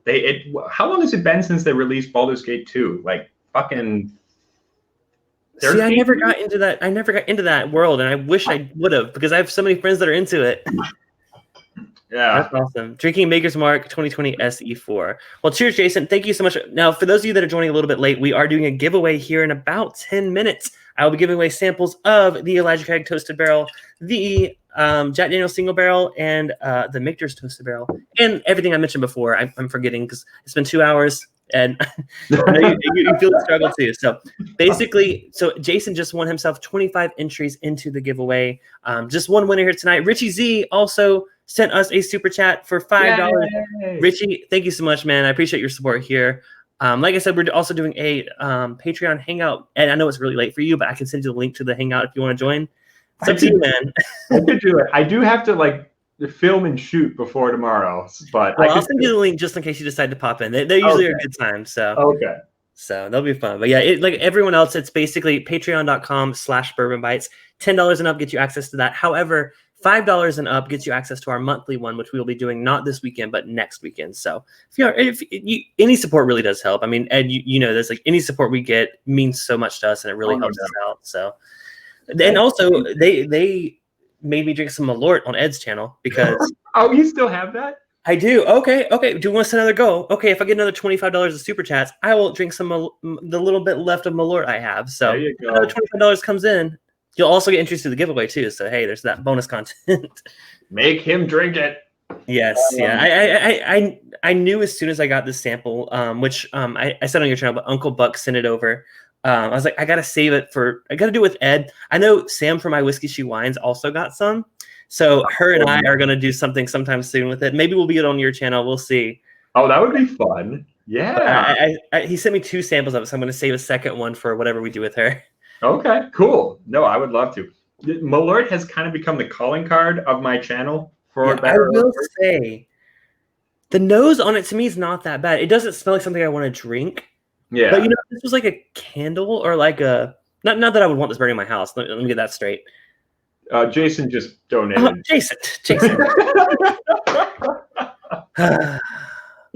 how long has it been since they released Baldur's Gate 2? Like fucking 13? See, I never got into that. I never got into that world, and I wish I would have because I have so many friends that are into it. Yeah. That's awesome. Drinking Maker's Mark 2020 SE4. Well, cheers, Jason. Thank you so much. Now, for those of you that are joining a little bit late, we are doing a giveaway here in about 10 minutes. I will be giving away samples of the Elijah Craig Toasted Barrel, the Jack Daniel's Single Barrel, and the Michter's Toasted Barrel, and everything I mentioned before. I'm forgetting because it's been 2 hours, and I know you feel the struggle too. So basically, Jason just won himself 25 entries into the giveaway. Just one winner here tonight. Richie Z also sent us a super chat for $5. Yay. Richie, thank you so much, man. I appreciate your support here. Like I said, we're also doing a Patreon hangout, and I know it's really late for you, but I can send you the link to the hangout if you want to join. It's up to you, man. I could do it. I do have to like film and shoot before tomorrow, but I'll send you the link just in case you decide to pop in. They usually are a good time, so okay. So that'll be fun. But yeah, like everyone else, it's basically patreon.com/bourbonbites. $10 and up gets you access to that. However, $5 and up gets you access to our monthly one, which we will be doing not this weekend, but next weekend. So if any support really does help. I mean, Ed, you know this, like any support we get means so much to us and it really helps us out. So, and also they made me drink some Malort on Ed's channel because. Oh, you still have that? I do. Okay. Do you want to send another go? Okay, if I get another $25 of super chats, I will drink some the little bit left of Malort I have. So there you go. Another $25 comes in. You'll also get introduced to the giveaway too. So hey, there's that bonus content. Make him drink it. Yes. Yeah. I knew as soon as I got this sample, which I said on your channel, but Uncle Buck sent it over. I was like, I gotta save it I gotta do it with Ed. I know Sam from My Whiskey She Wines also got some. So her and I are going to do something sometime soon with it. Maybe we'll be on your channel. We'll see. Oh, that would be fun. Yeah. He sent me 2 samples of it, so I'm going to save a second one for whatever we do with her. Okay, cool. No, I would love to. Malort has kind of become the calling card of my channel. I will say, the nose on it to me is not that bad. It doesn't smell like something I want to drink. Yeah. But if this was like a candle or like a not that I would want this burning in my house. Let me get that straight. Jason just donated. Jason.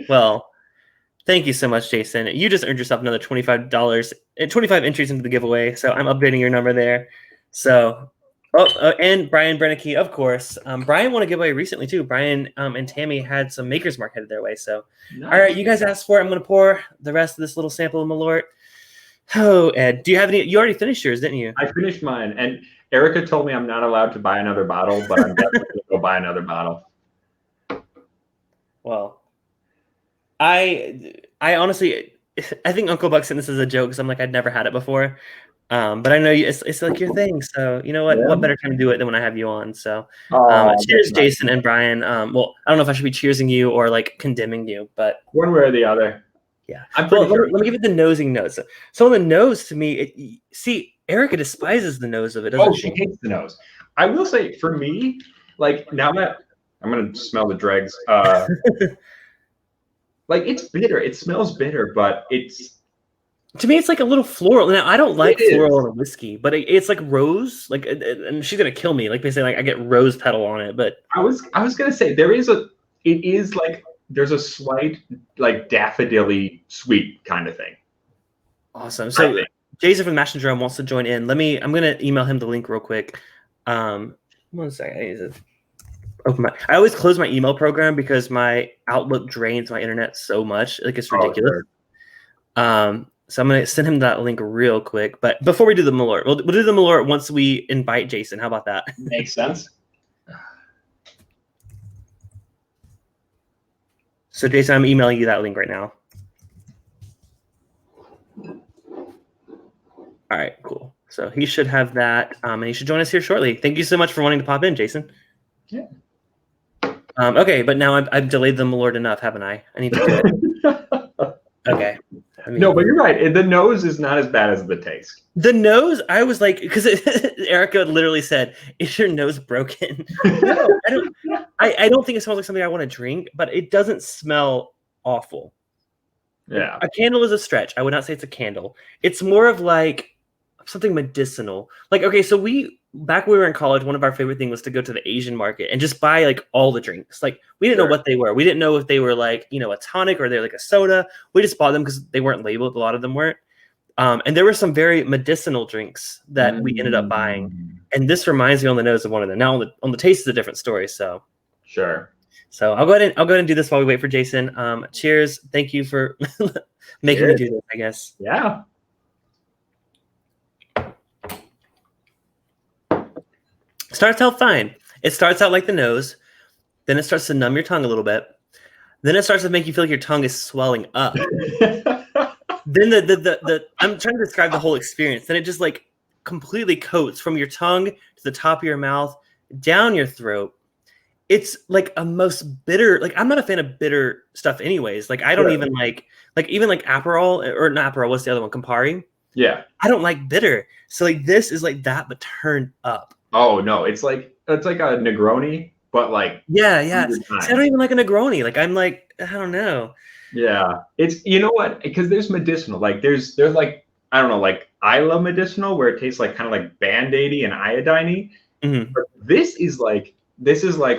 Well, thank you so much, Jason. You just earned yourself another $25, 25 entries into the giveaway. So I'm updating your number there. So, and Brian Brennicky, of course. Brian won a giveaway recently too. Brian and Tammy had some Maker's Mark headed their way. So, nice. All right, you guys asked for it. I'm going to pour the rest of this little sample of Malort. Oh, Ed, do you have any? You already finished yours, didn't you? I finished mine, and Erica told me I'm not allowed to buy another bottle, but I'm definitely going to go buy another bottle. Well, I honestly, I think Uncle Buck sent this as a joke because I'm like, I'd never had it before. But I know it's like your thing. So you know what? Yeah. What better time to do it than when I have you on? So cheers, Jason and Brian. Well, I don't know if I should be cheersing you or like condemning you, but one way or the other. Yeah. Let me give it the nosing nose. So on the nose, to me, Erica despises the nose of it. Doesn't she hates the nose. I will say, for me, like now that I'm gonna smell the dregs. Like it's bitter. It smells bitter, but it's to me, it's like a little floral. Now I don't like floral in a whiskey, but it's like rose. Like, and she's gonna kill me. Like basically, like I get rose petal on it. But I was gonna say it is like. There's a slight like daffodilly sweet kind of thing. Awesome. So Jason from Mash and Drum wants to join in. I'm gonna email him the link real quick. 1 second. I always close my email program because my Outlook drains my internet so much. Like it's ridiculous. Sure. So I'm gonna send him that link real quick. But before we do the Malort, we'll do the Malort once we invite Jason. How about that? Makes sense. So Jason, I'm emailing you that link right now. All right, cool. So he should have that, and he should join us here shortly. Thank you so much for wanting to pop in, Jason. Yeah. Okay, but now I've delayed the Malort enough, haven't I? I need to do it. Okay. No, but you're right. The nose is not as bad as the taste. The nose, I was like, because Erica literally said, "Is your nose broken?" No, I don't. I don't think it smells like something I want to drink, but it doesn't smell awful. Yeah. A candle is a stretch. I would not say it's a candle. It's more of like something medicinal. Like, okay, so back when we were in college, one of our favorite things was to go to the Asian market and just buy like all the drinks. Like we didn't know what they were. We didn't know if they were like, a tonic or they're like a soda. We just bought them because they weren't labeled. A lot of them weren't. And there were some very medicinal drinks that we ended up buying. And this reminds me on the nose of one of them. Now on the taste is a different story. So sure. So I'll go ahead and do this while we wait for Jason. Cheers. Thank you for making me do this, I guess. Yeah. Starts out fine. It starts out like the nose. Then it starts to numb your tongue a little bit. Then it starts to make you feel like your tongue is swelling up. Then I'm trying to describe the whole experience. Then it just like completely coats from your tongue to the top of your mouth, down your throat. It's like a most bitter, like I'm not a fan of bitter stuff anyways. Like I don't even like Aperol or not Aperol, what's the other one? Campari. Yeah. I don't like bitter. So like this is like that, but turned up. Oh no, it's like a Negroni, but like yeah. See, I don't even like a Negroni. Like I'm like, I don't know. Yeah. It's what? Because there's medicinal. Like there's like, I don't know, like Isla medicinal where it tastes like kind of like Band-Aid-y and iodine-y. Mm-hmm. But this is like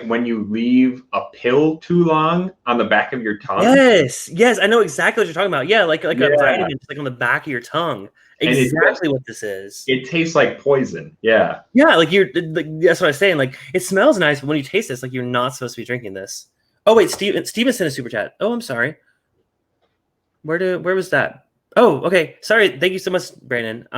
when you leave a pill too long on the back of your tongue. Yes, I know exactly what you're talking about. Yeah, like a vitamin just like on the back of your tongue. Exactly what this is. It tastes like poison. Yeah. Yeah, like that's what I was saying. Like it smells nice, but when you taste this, like you're not supposed to be drinking this. Oh wait, Steven sent a super chat. Oh, I'm sorry. Where was that? Oh, okay. Sorry. Thank you so much, Brandon.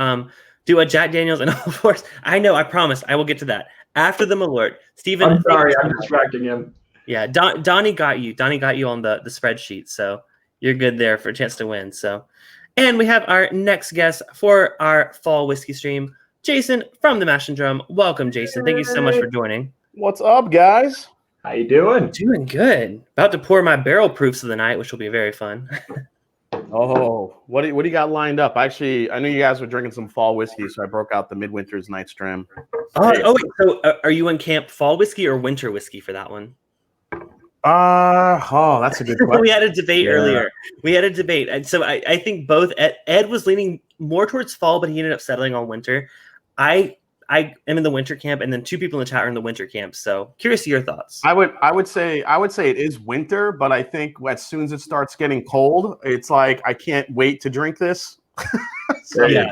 Do a Jack Daniels and of course, I know. I promise I will get to that after the Malort. Steven, I'm sorry, I'm distracting him. Yeah, Donnie got you. Donnie got you on the spreadsheet, so you're good there for a chance to win. So, and we have our next guest for our fall whiskey stream, Jason from the Mash and Drum. Welcome, Jason. Thank you so much for joining. What's up, guys? How you doing? Doing good. About to pour my barrel proofs of the night, which will be very fun. Oh, what do you got lined up? Actually, I knew you guys were drinking some fall whiskey, so I broke out the Midwinter's Night's Dram. Oh, wait. So are you in camp fall whiskey or winter whiskey for that one? That's a good question. We had a debate earlier. We had a debate. And so I think both Ed was leaning more towards fall, but he ended up settling on winter. I am in the winter camp, and then two people in the chat are in the winter camp. So curious to your thoughts. I would say it is winter, but I think as soon as it starts getting cold, it's like I can't wait to drink this. So, yeah.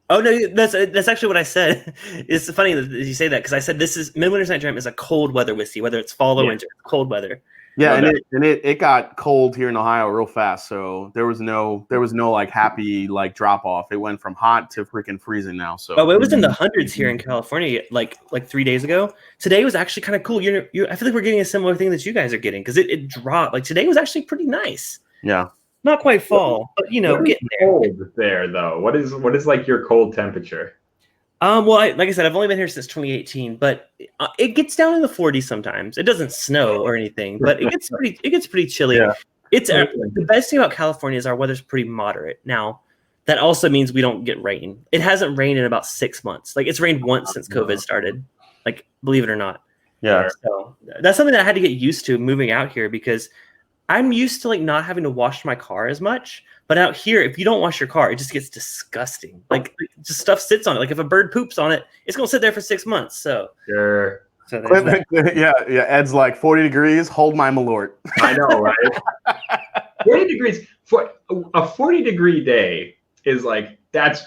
Oh no, that's actually what I said. It's funny that you say that because I said this is Midwinter's Night Dram is a cold weather whiskey, whether it's fall or winter, cold weather. Yeah, it got cold here in Ohio real fast, so there was no like happy like drop off. It went from hot to freaking freezing now. So it was in the hundreds here in California like 3 days ago. Today was actually kind of cool. I feel like we're getting a similar thing that you guys are getting because it dropped. Like today was actually pretty nice. Yeah. Not quite fall, but getting there. Cold there though. What is like your cold temperature? Well, like I said, I've only been here since 2018, but it gets down in the 40s sometimes. It doesn't snow or anything, but it gets pretty chilly. Yeah. It's the best thing about California is our weather's pretty moderate. Now, that also means we don't get rain. It hasn't rained in about 6 months. Like it's rained once since COVID started. Like believe it or not. Yeah. So that's something that I had to get used to moving out here because I'm used to like not having to wash my car as much, but out here, if you don't wash your car, it just gets disgusting. Like just stuff sits on it. Like if a bird poops on it, it's gonna sit there for 6 months. So sure. So yeah. Ed's like 40 degrees. Hold my Malort. I know, right? 40 degrees for a 40-degree day is like that's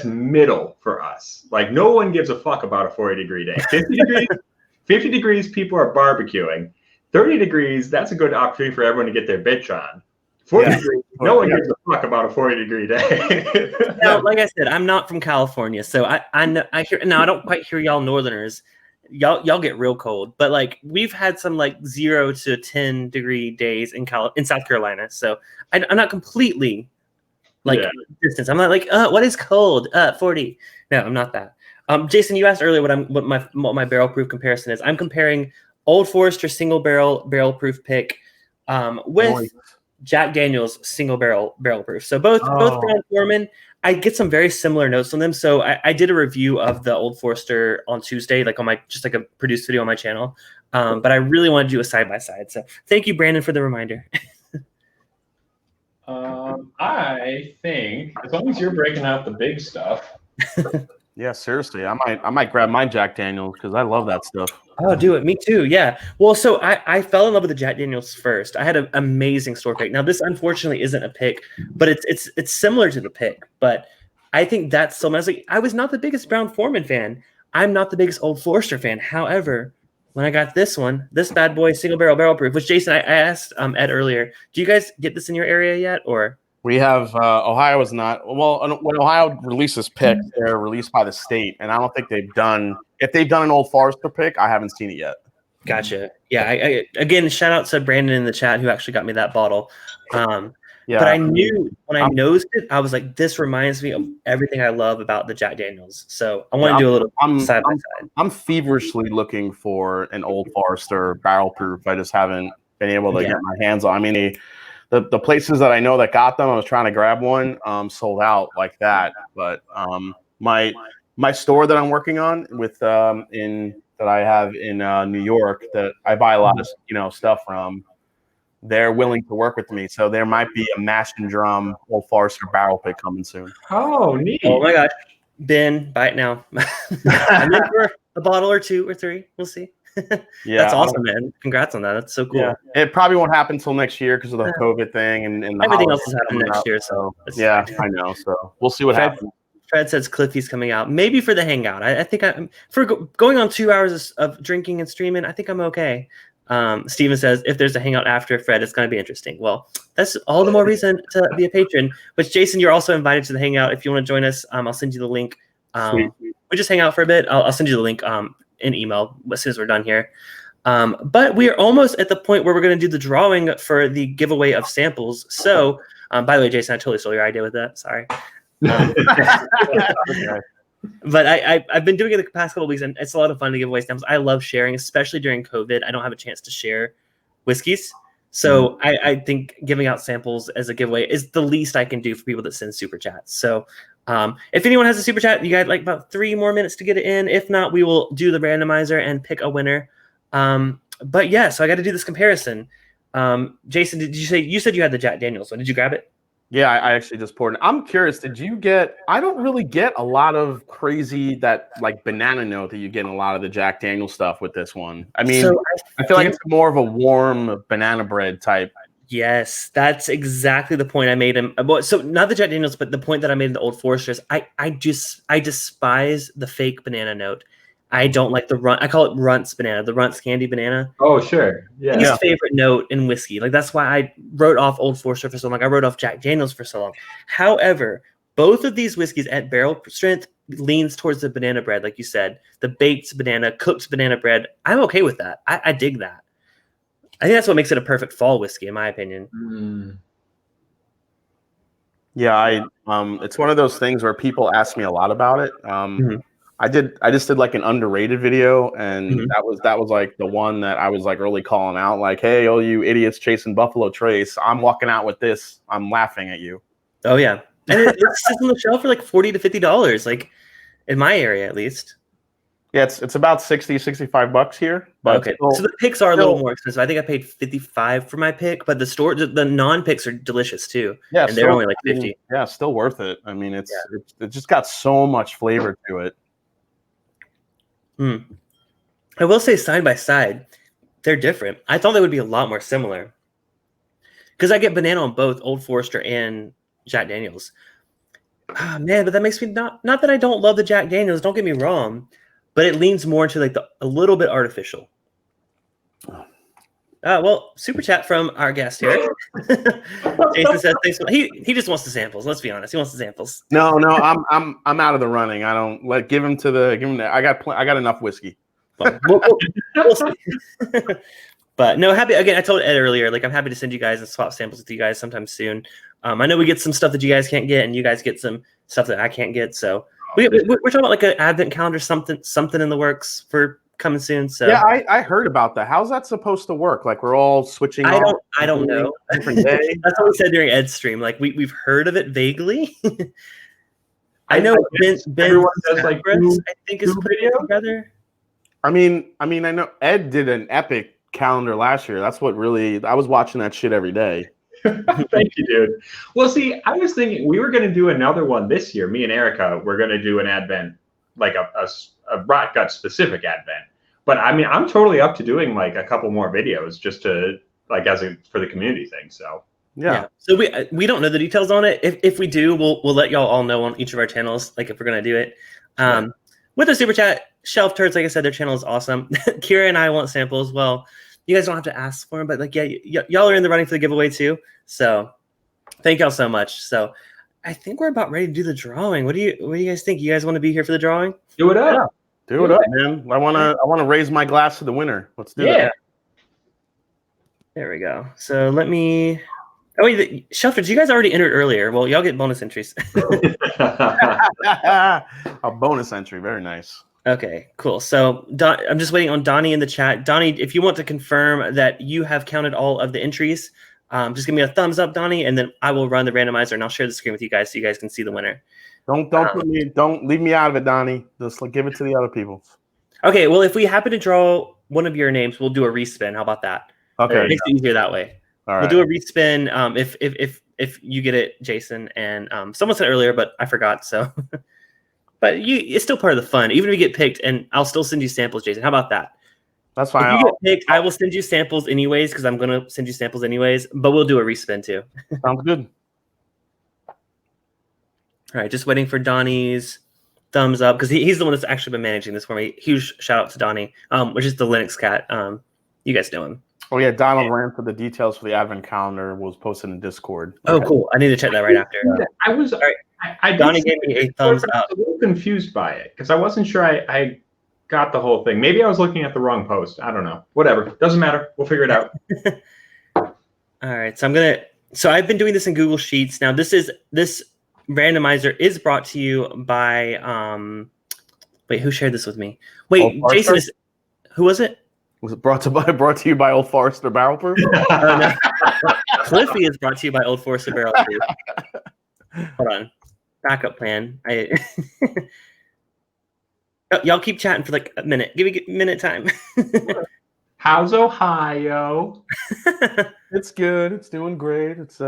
middle for us. Like no one gives a fuck about a 40-degree day. 50 degrees. 50 degrees, people are barbecuing. 30 degrees, that's a good opportunity for everyone to get their bitch on. 40 degrees, no one gives a fuck about a 40-degree day. Now, like I said, I'm not from California, so I hear now I don't quite hear y'all Northerners. Y'all get real cold, but like we've had some like 0 to 10 degree days in South Carolina, so I'm not completely like distance. I'm not like what is cold? 40. No, I'm not that. Jason, you asked earlier what my barrel proof comparison is. I'm comparing Old Forester single barrel proof pick with Jack Daniel's single barrel proof. So both Brown Forman, I get some very similar notes on them. So I did a review of the Old Forester on Tuesday, like on my just like a produced video on my channel. But I really want to do a side by side. So thank you, Brandon, for the reminder. I think as long as you're breaking out the big stuff. Yeah, seriously, I might grab my Jack Daniels because I love that stuff. Oh, do it. Me too. Yeah. Well, so I fell in love with the Jack Daniels first. I had an amazing store pick. Now, this unfortunately isn't a pick, but it's similar to the pick. But I think that's so much. Like, I was not the biggest Brown Forman fan. I'm not the biggest Old Forester fan. However, when I got this bad boy single barrel proof, which Jason, I asked Ed earlier, do you guys get this in your area yet, or? We have Ohio is not well. When Ohio releases picks, they're released by the state, and I don't think they've done. If they've done an Old Forester pick, I haven't seen it yet. Gotcha. Yeah. I again, shout out to Brandon in the chat who actually got me that bottle. But I knew when I nosed it, I was like, this reminds me of everything I love about the Jack Daniels. So I want to do a little side by side. I'm feverishly looking for an Old Forester barrel proof. I just haven't been able to get my hands on. I mean, the places that I know that got them, I was trying to grab one, sold out like that. But my store that I'm working on with that I have in New York that I buy a lot of stuff from, they're willing to work with me. So there might be a mash and drum Old Forester barrel pick coming soon. Oh, neat. Oh my gosh. Ben, buy it now. I'm in for a bottle or 2 or 3. We'll see. Yeah, that's awesome, man. Congrats on that. That's so cool. Yeah. It probably won't happen until next year because of the COVID thing and the everything else is happening next year. So yeah, I know. So we'll see what happens. Fred says Cliffy's coming out, maybe for the hangout. I think I'm for going on 2 hours of drinking and streaming. I think I'm okay. Steven says if there's a hangout after Fred, it's going to be interesting. Well, that's all the more reason to be a patron. Which Jason, you're also invited to the hangout if you want to join us. I'll send you the link. We just hang out for a bit. I'll send you the link in email as soon as we're done here. But we are almost at the point where we're going to do the drawing for the giveaway of samples. So, by the way, Jason, I totally stole your idea with that. Sorry. But I've been doing it the past couple of weeks, and it's a lot of fun to give away samples. I love sharing, especially during COVID. I don't have a chance to share whiskeys. So I think giving out samples as a giveaway is the least I can do for people that send super chats. So if anyone has a super chat, you got like about 3 more minutes to get it in. If not, we will do the randomizer and pick a winner. But yeah, so I got to do this comparison. Jason, you said you had the Jack Daniels, so did you grab it? Yeah, I actually just poured it. I'm curious, did you get, I don't really get a lot of crazy that like banana note that you get in a lot of the Jack Daniel stuff with this one. I mean, so I feel like it's more of a warm banana bread type. Yes, that's exactly the point I made him. So not the Jack Daniels, but the point that I made in the Old Forester is I despise the fake banana note. I don't like the Runt. I call it Runt's banana, the Runt's candy banana. Oh, sure. Yeah. His favorite note in whiskey. Like that's why I wrote off Old Forester for so long. I wrote off Jack Daniels for so long. However, both of these whiskeys at barrel strength leans towards the banana bread, like you said, the baked banana, cooked banana bread. I'm okay with that. I dig that. I think that's what makes it a perfect fall whiskey, in my opinion. Yeah, it's one of those things where people ask me a lot about it. I just did like an underrated video, and that was like the one that I was like really calling out, like, hey, all you idiots chasing Buffalo Trace, I'm walking out with this. I'm laughing at you. Oh yeah, and it sits on the shelf for like $40 to $50, like in my area at least. Yeah, it's about $60-65 here. But okay, so the picks are a little more expensive. I think I paid $55 for my pick, but the non-picks are delicious too. Yeah, and they're only like $50. Yeah, still worth it. I mean, it just got so much flavor to it. I will say side by side, they're different. I thought they would be a lot more similar because I get banana on both Old Forester and Jack Daniels. Man, but that makes me not that I don't love the Jack Daniels. Don't get me wrong, but it leans more into like a little bit artificial. Well, super chat from our guest here. Jason says thanks. He just wants the samples. Let's be honest. He wants the samples. No, I'm out of the running. I don't give him the. I got enough whiskey. We'll see. But no, happy again. I told Ed earlier, like I'm happy to send you guys and swap samples with you guys sometime soon. I know we get some stuff that you guys can't get, and you guys get some stuff that I can't get. So we're talking about like an advent calendar, something in the works for coming soon. So yeah, I heard about that. How's that supposed to work? Like we're all switching. I don't know. Different day. That's what we said during Ed's stream. Like we've heard of it vaguely. I know Ben does like I think is putting it together. I mean, I know Ed did an epic calendar last year. That's what really I was watching that shit every day. Thank you, dude. Well, see, I was thinking we were going to do another one this year. Me and Erica, we're going to do an advent, like a Rot Gut specific advent. But I mean, I'm totally up to doing like a couple more videos just to like for the community thing. So yeah. So we don't know the details on it. If we do, we'll let y'all all know on each of our channels. Like if we're gonna do it. With the super chat, Shelf Turds, like I said, their channel is awesome. Kira and I want samples. Well, you guys don't have to ask for them, but like y'all are in the running for the giveaway too. So thank y'all so much. So I think we're about ready to do the drawing. What do you guys think? You guys want to be here for the drawing? do it up. Yeah. Do it up, man. I wanna raise my glass to the winner. Let's do it. There we go. So let me. Oh wait, Shelter, you guys already entered earlier. Well, y'all get bonus entries. A bonus entry, very nice. Okay, cool. So I'm just waiting on Donnie in the chat. Donnie, if you want to confirm that you have counted all of the entries, just give me a thumbs up, Donnie, and then I will run the randomizer and I'll share the screen with you guys so you guys can see the winner. Don't leave me out of it, Donnie. Just give it to the other people. Okay, well, if we happen to draw one of your names, we'll do a respin. How about that? Okay, It makes it easier that way. All right. We'll do a respin if you get it, Jason. And someone said earlier, but I forgot. So, but it's still part of the fun. Even if you get picked, and I'll still send you samples, Jason. How about that? That's fine. If you get picked, I will send you samples anyways because I'm gonna send you samples anyways. But we'll do a respin too. Sounds good. All right, just waiting for Donnie's thumbs up because he's the one that's actually been managing this for me. Huge shout out to Donnie, which is the Linux cat. You guys know him. Oh yeah, Donald ran for the details for the advent calendar was posted in Discord. Oh, cool! I need to check that right after. I was. All right. I Donnie gave me a thumbs up. I was a little confused by it because I wasn't sure I got the whole thing. Maybe I was looking at the wrong post. I don't know. Whatever. Doesn't matter. We'll figure it out. All right. So I've been doing this in Google Sheets. Now this randomizer is brought to you by wait, who shared this with me? Wait, Jason is who was it? Was it brought to you by Old Forester Barrel Proof? No. Cliffy is brought to you by Old Forester Barrel Proof. Hold on. Backup plan. Y'all keep chatting for like a minute. Give me a minute time. How's Ohio? It's good. It's doing great. It's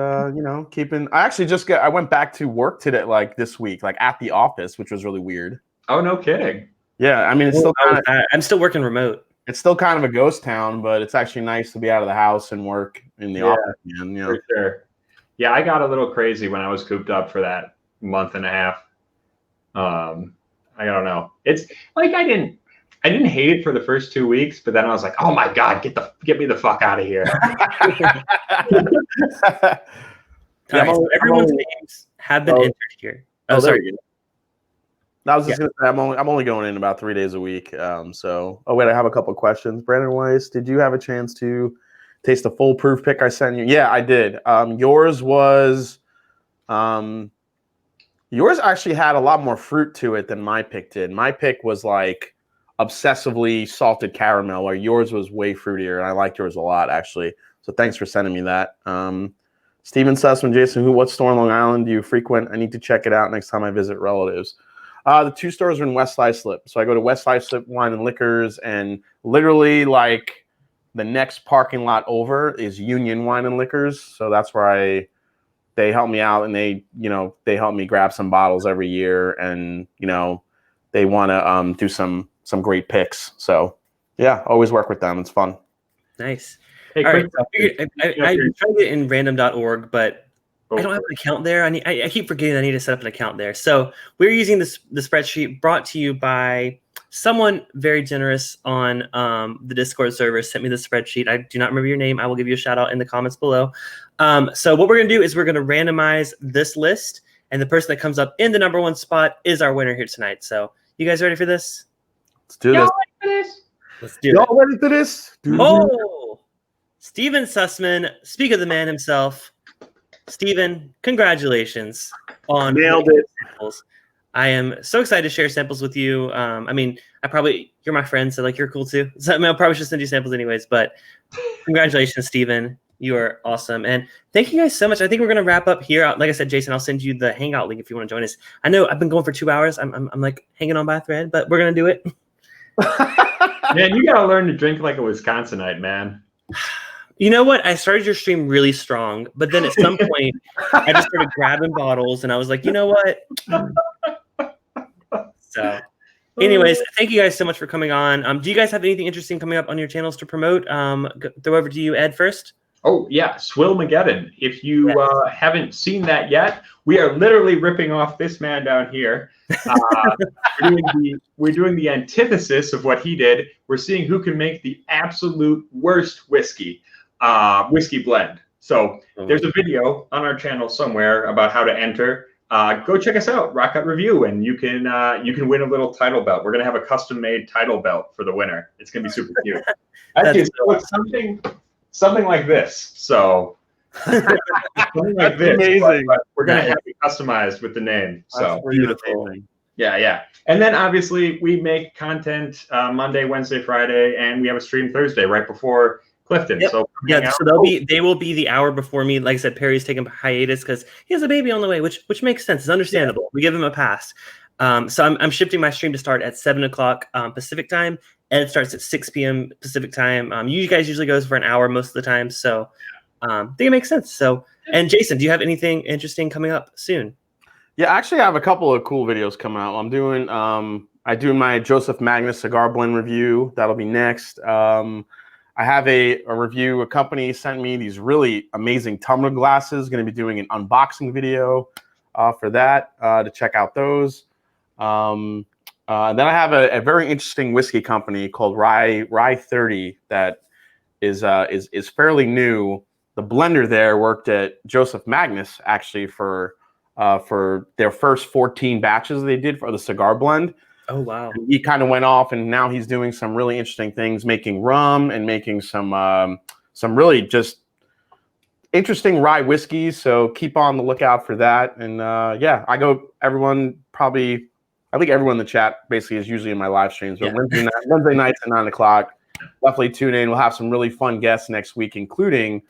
keeping. I went back to work today, like this week, like at the office, which was really weird. Oh, no kidding. Yeah, I mean it's still I'm still working remote. It's still kind of a ghost town, but it's actually nice to be out of the house and work in the office again. For sure. Yeah, I got a little crazy when I was cooped up for that month and a half. I don't know. It's like I didn't hate it for the first 2 weeks, but then I was like, oh my God, get me the fuck out of here. So everyone's names have been entered here. Oh, sorry. I was just gonna say I'm only going in about 3 days a week. I have a couple of questions. Brandon Weiss, did you have a chance to taste the foolproof pick I sent you? Yeah, I did. Yours actually had a lot more fruit to it than my pick did. My pick was like obsessively salted caramel, or yours was way fruitier, and I liked yours a lot actually. So thanks for sending me that. Steven Sussman, Jason, what store in Long Island do you frequent? I need to check it out next time I visit relatives. The two stores are in West Islip. So I go to West Islip Wine and Liquors, and literally like the next parking lot over is Union Wine and Liquors. So that's where they help me out, and they help me grab some bottles every year, and they want to do some great picks. So yeah, always work with them. It's fun. Nice. Hey, all right. I'm trying to get in random.org, but I don't have an account there. I keep forgetting I need to set up an account there. So we're using the spreadsheet brought to you by someone very generous on the Discord server sent me the spreadsheet. I do not remember your name. I will give you a shout out in the comments below. So what we're going to do is we're going to randomize this list, and the person that comes up in the #1 spot is our winner here tonight. So you guys ready for this? Let's do this. Let's do it. Y'all ready for this? Oh, Steven Sussman, speak of the man himself. Steven, congratulations on Nailed it. samples. I am so excited to share samples with you. I mean, you're my friend, so like you're cool too. So I mean, I'll probably just send you samples anyways, but congratulations, Steven. You are awesome. And thank you guys so much. I think we're going to wrap up here. Like I said, Jason, I'll send you the Hangout link if you want to join us. I know I've been going for 2 hours. I'm like hanging on by a thread, but we're going to do it. Man, you got to learn to drink like a Wisconsinite, man. You know what? I started your stream really strong, but then at some point, I just started grabbing bottles, and I was like, you know what? So, anyways, thank you guys so much for coming on. Do you guys have anything interesting coming up on your channels to promote? Throw over to you, Ed, first. Oh, yeah, Swillmageddon. If you haven't seen that yet, we are literally ripping off this man down here. We're doing the antithesis of what he did. We're seeing who can make the absolute worst whiskey blend. So there's a video on our channel somewhere about how to enter. Go check us out, Rock Out Review, and you can win a little title belt. We're gonna have a custom-made title belt for the winner. It's gonna be super cute. Actually, it's something like this. So something like this. Amazing. But we're gonna have it customized with the name. So Beautiful. Yeah. And then obviously we make content Monday, Wednesday, Friday, and we have a stream Thursday right before Clifton. Yep. So so they will be the hour before me. Like I said, Perry's taking hiatus because he has a baby on the way, which makes sense. It's understandable. We give him a pass. So I'm shifting my stream to start at 7 o'clock Pacific time, and it starts at 6 p.m. Pacific time. You guys usually goes for an hour most of the time, so I think it makes sense. So, and Jason, do you have anything interesting coming up soon? Yeah, actually, I have a couple of cool videos coming out. I'm doing I do my Joseph Magnus cigar blend review. That'll be next. I have a review. A company sent me these really amazing tumbler glasses. Going to be doing an unboxing video for that to check out those. Then I have a very interesting whiskey company called Rye 30 that is fairly new. The blender there worked at Joseph Magnus actually for their first 14 batches they did for the cigar blend. Oh, wow. And he kind of went off, and now he's doing some really interesting things, making rum and making some really just interesting rye whiskeys. So keep on the lookout for that. And yeah, I think everyone in the chat basically is usually in my live streams. But yeah. Wednesday nights at 9 o'clock, definitely tune in. We'll have some really fun guests next week, including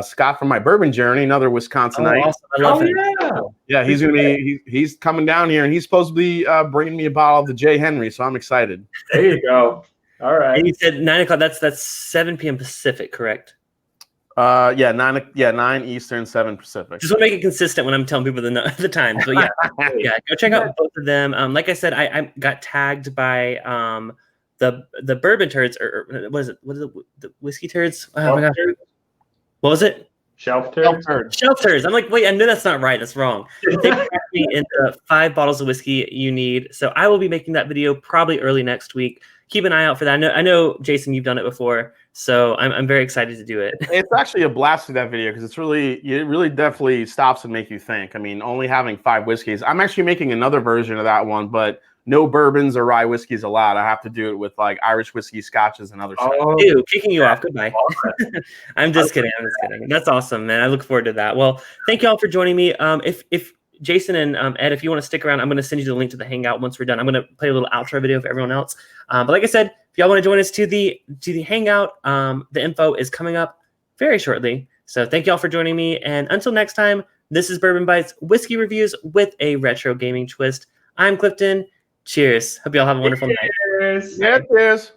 Scott from My Bourbon Journey, another Wisconsinite. Oh, awesome. I love it. Yeah, he's gonna be he's coming down here, and he's supposed to be bringing me a bottle of the J. Henry, so I'm excited. There you go. All right. And you said 9 o'clock. That's 7 p.m. Pacific, correct? Yeah, 9 Eastern, 7 Pacific. Just want to make it consistent when I'm telling people the times. But yeah, go check out both of them. Like I said, I got tagged by the bourbon turds, or what is it? What is it? The whiskey turds? Oh my gosh. What was it? Shelf turds. Shelf turds. I'm like, wait, I know that's not right. That's wrong. They packed me into 5 bottles of whiskey you need. So I will be making that video probably early next week. Keep an eye out for that. I know, Jason, you've done it before, so I'm very excited to do it. It's actually a blast to that video because it really definitely stops and make you think. I mean, only having 5 whiskeys. I'm actually making another version of that one, but no bourbons or rye whiskeys allowed. I have to do it with like Irish whiskey, scotches, and other stuff. Ew, kicking you off. Goodbye. I'm just kidding. That's awesome, man. I look forward to that. Well, thank you all for joining me. If Jason and Ed, if you want to stick around, I'm going to send you the link to the Hangout once we're done. I'm going to play a little outro video for everyone else. But like I said, if y'all want to join us to the Hangout, the info is coming up very shortly. So thank y'all for joining me. And until next time, this is Bourbon Bites Whiskey Reviews with a retro gaming twist. I'm Clifton. Cheers. Hope y'all have a wonderful night. Yeah, cheers.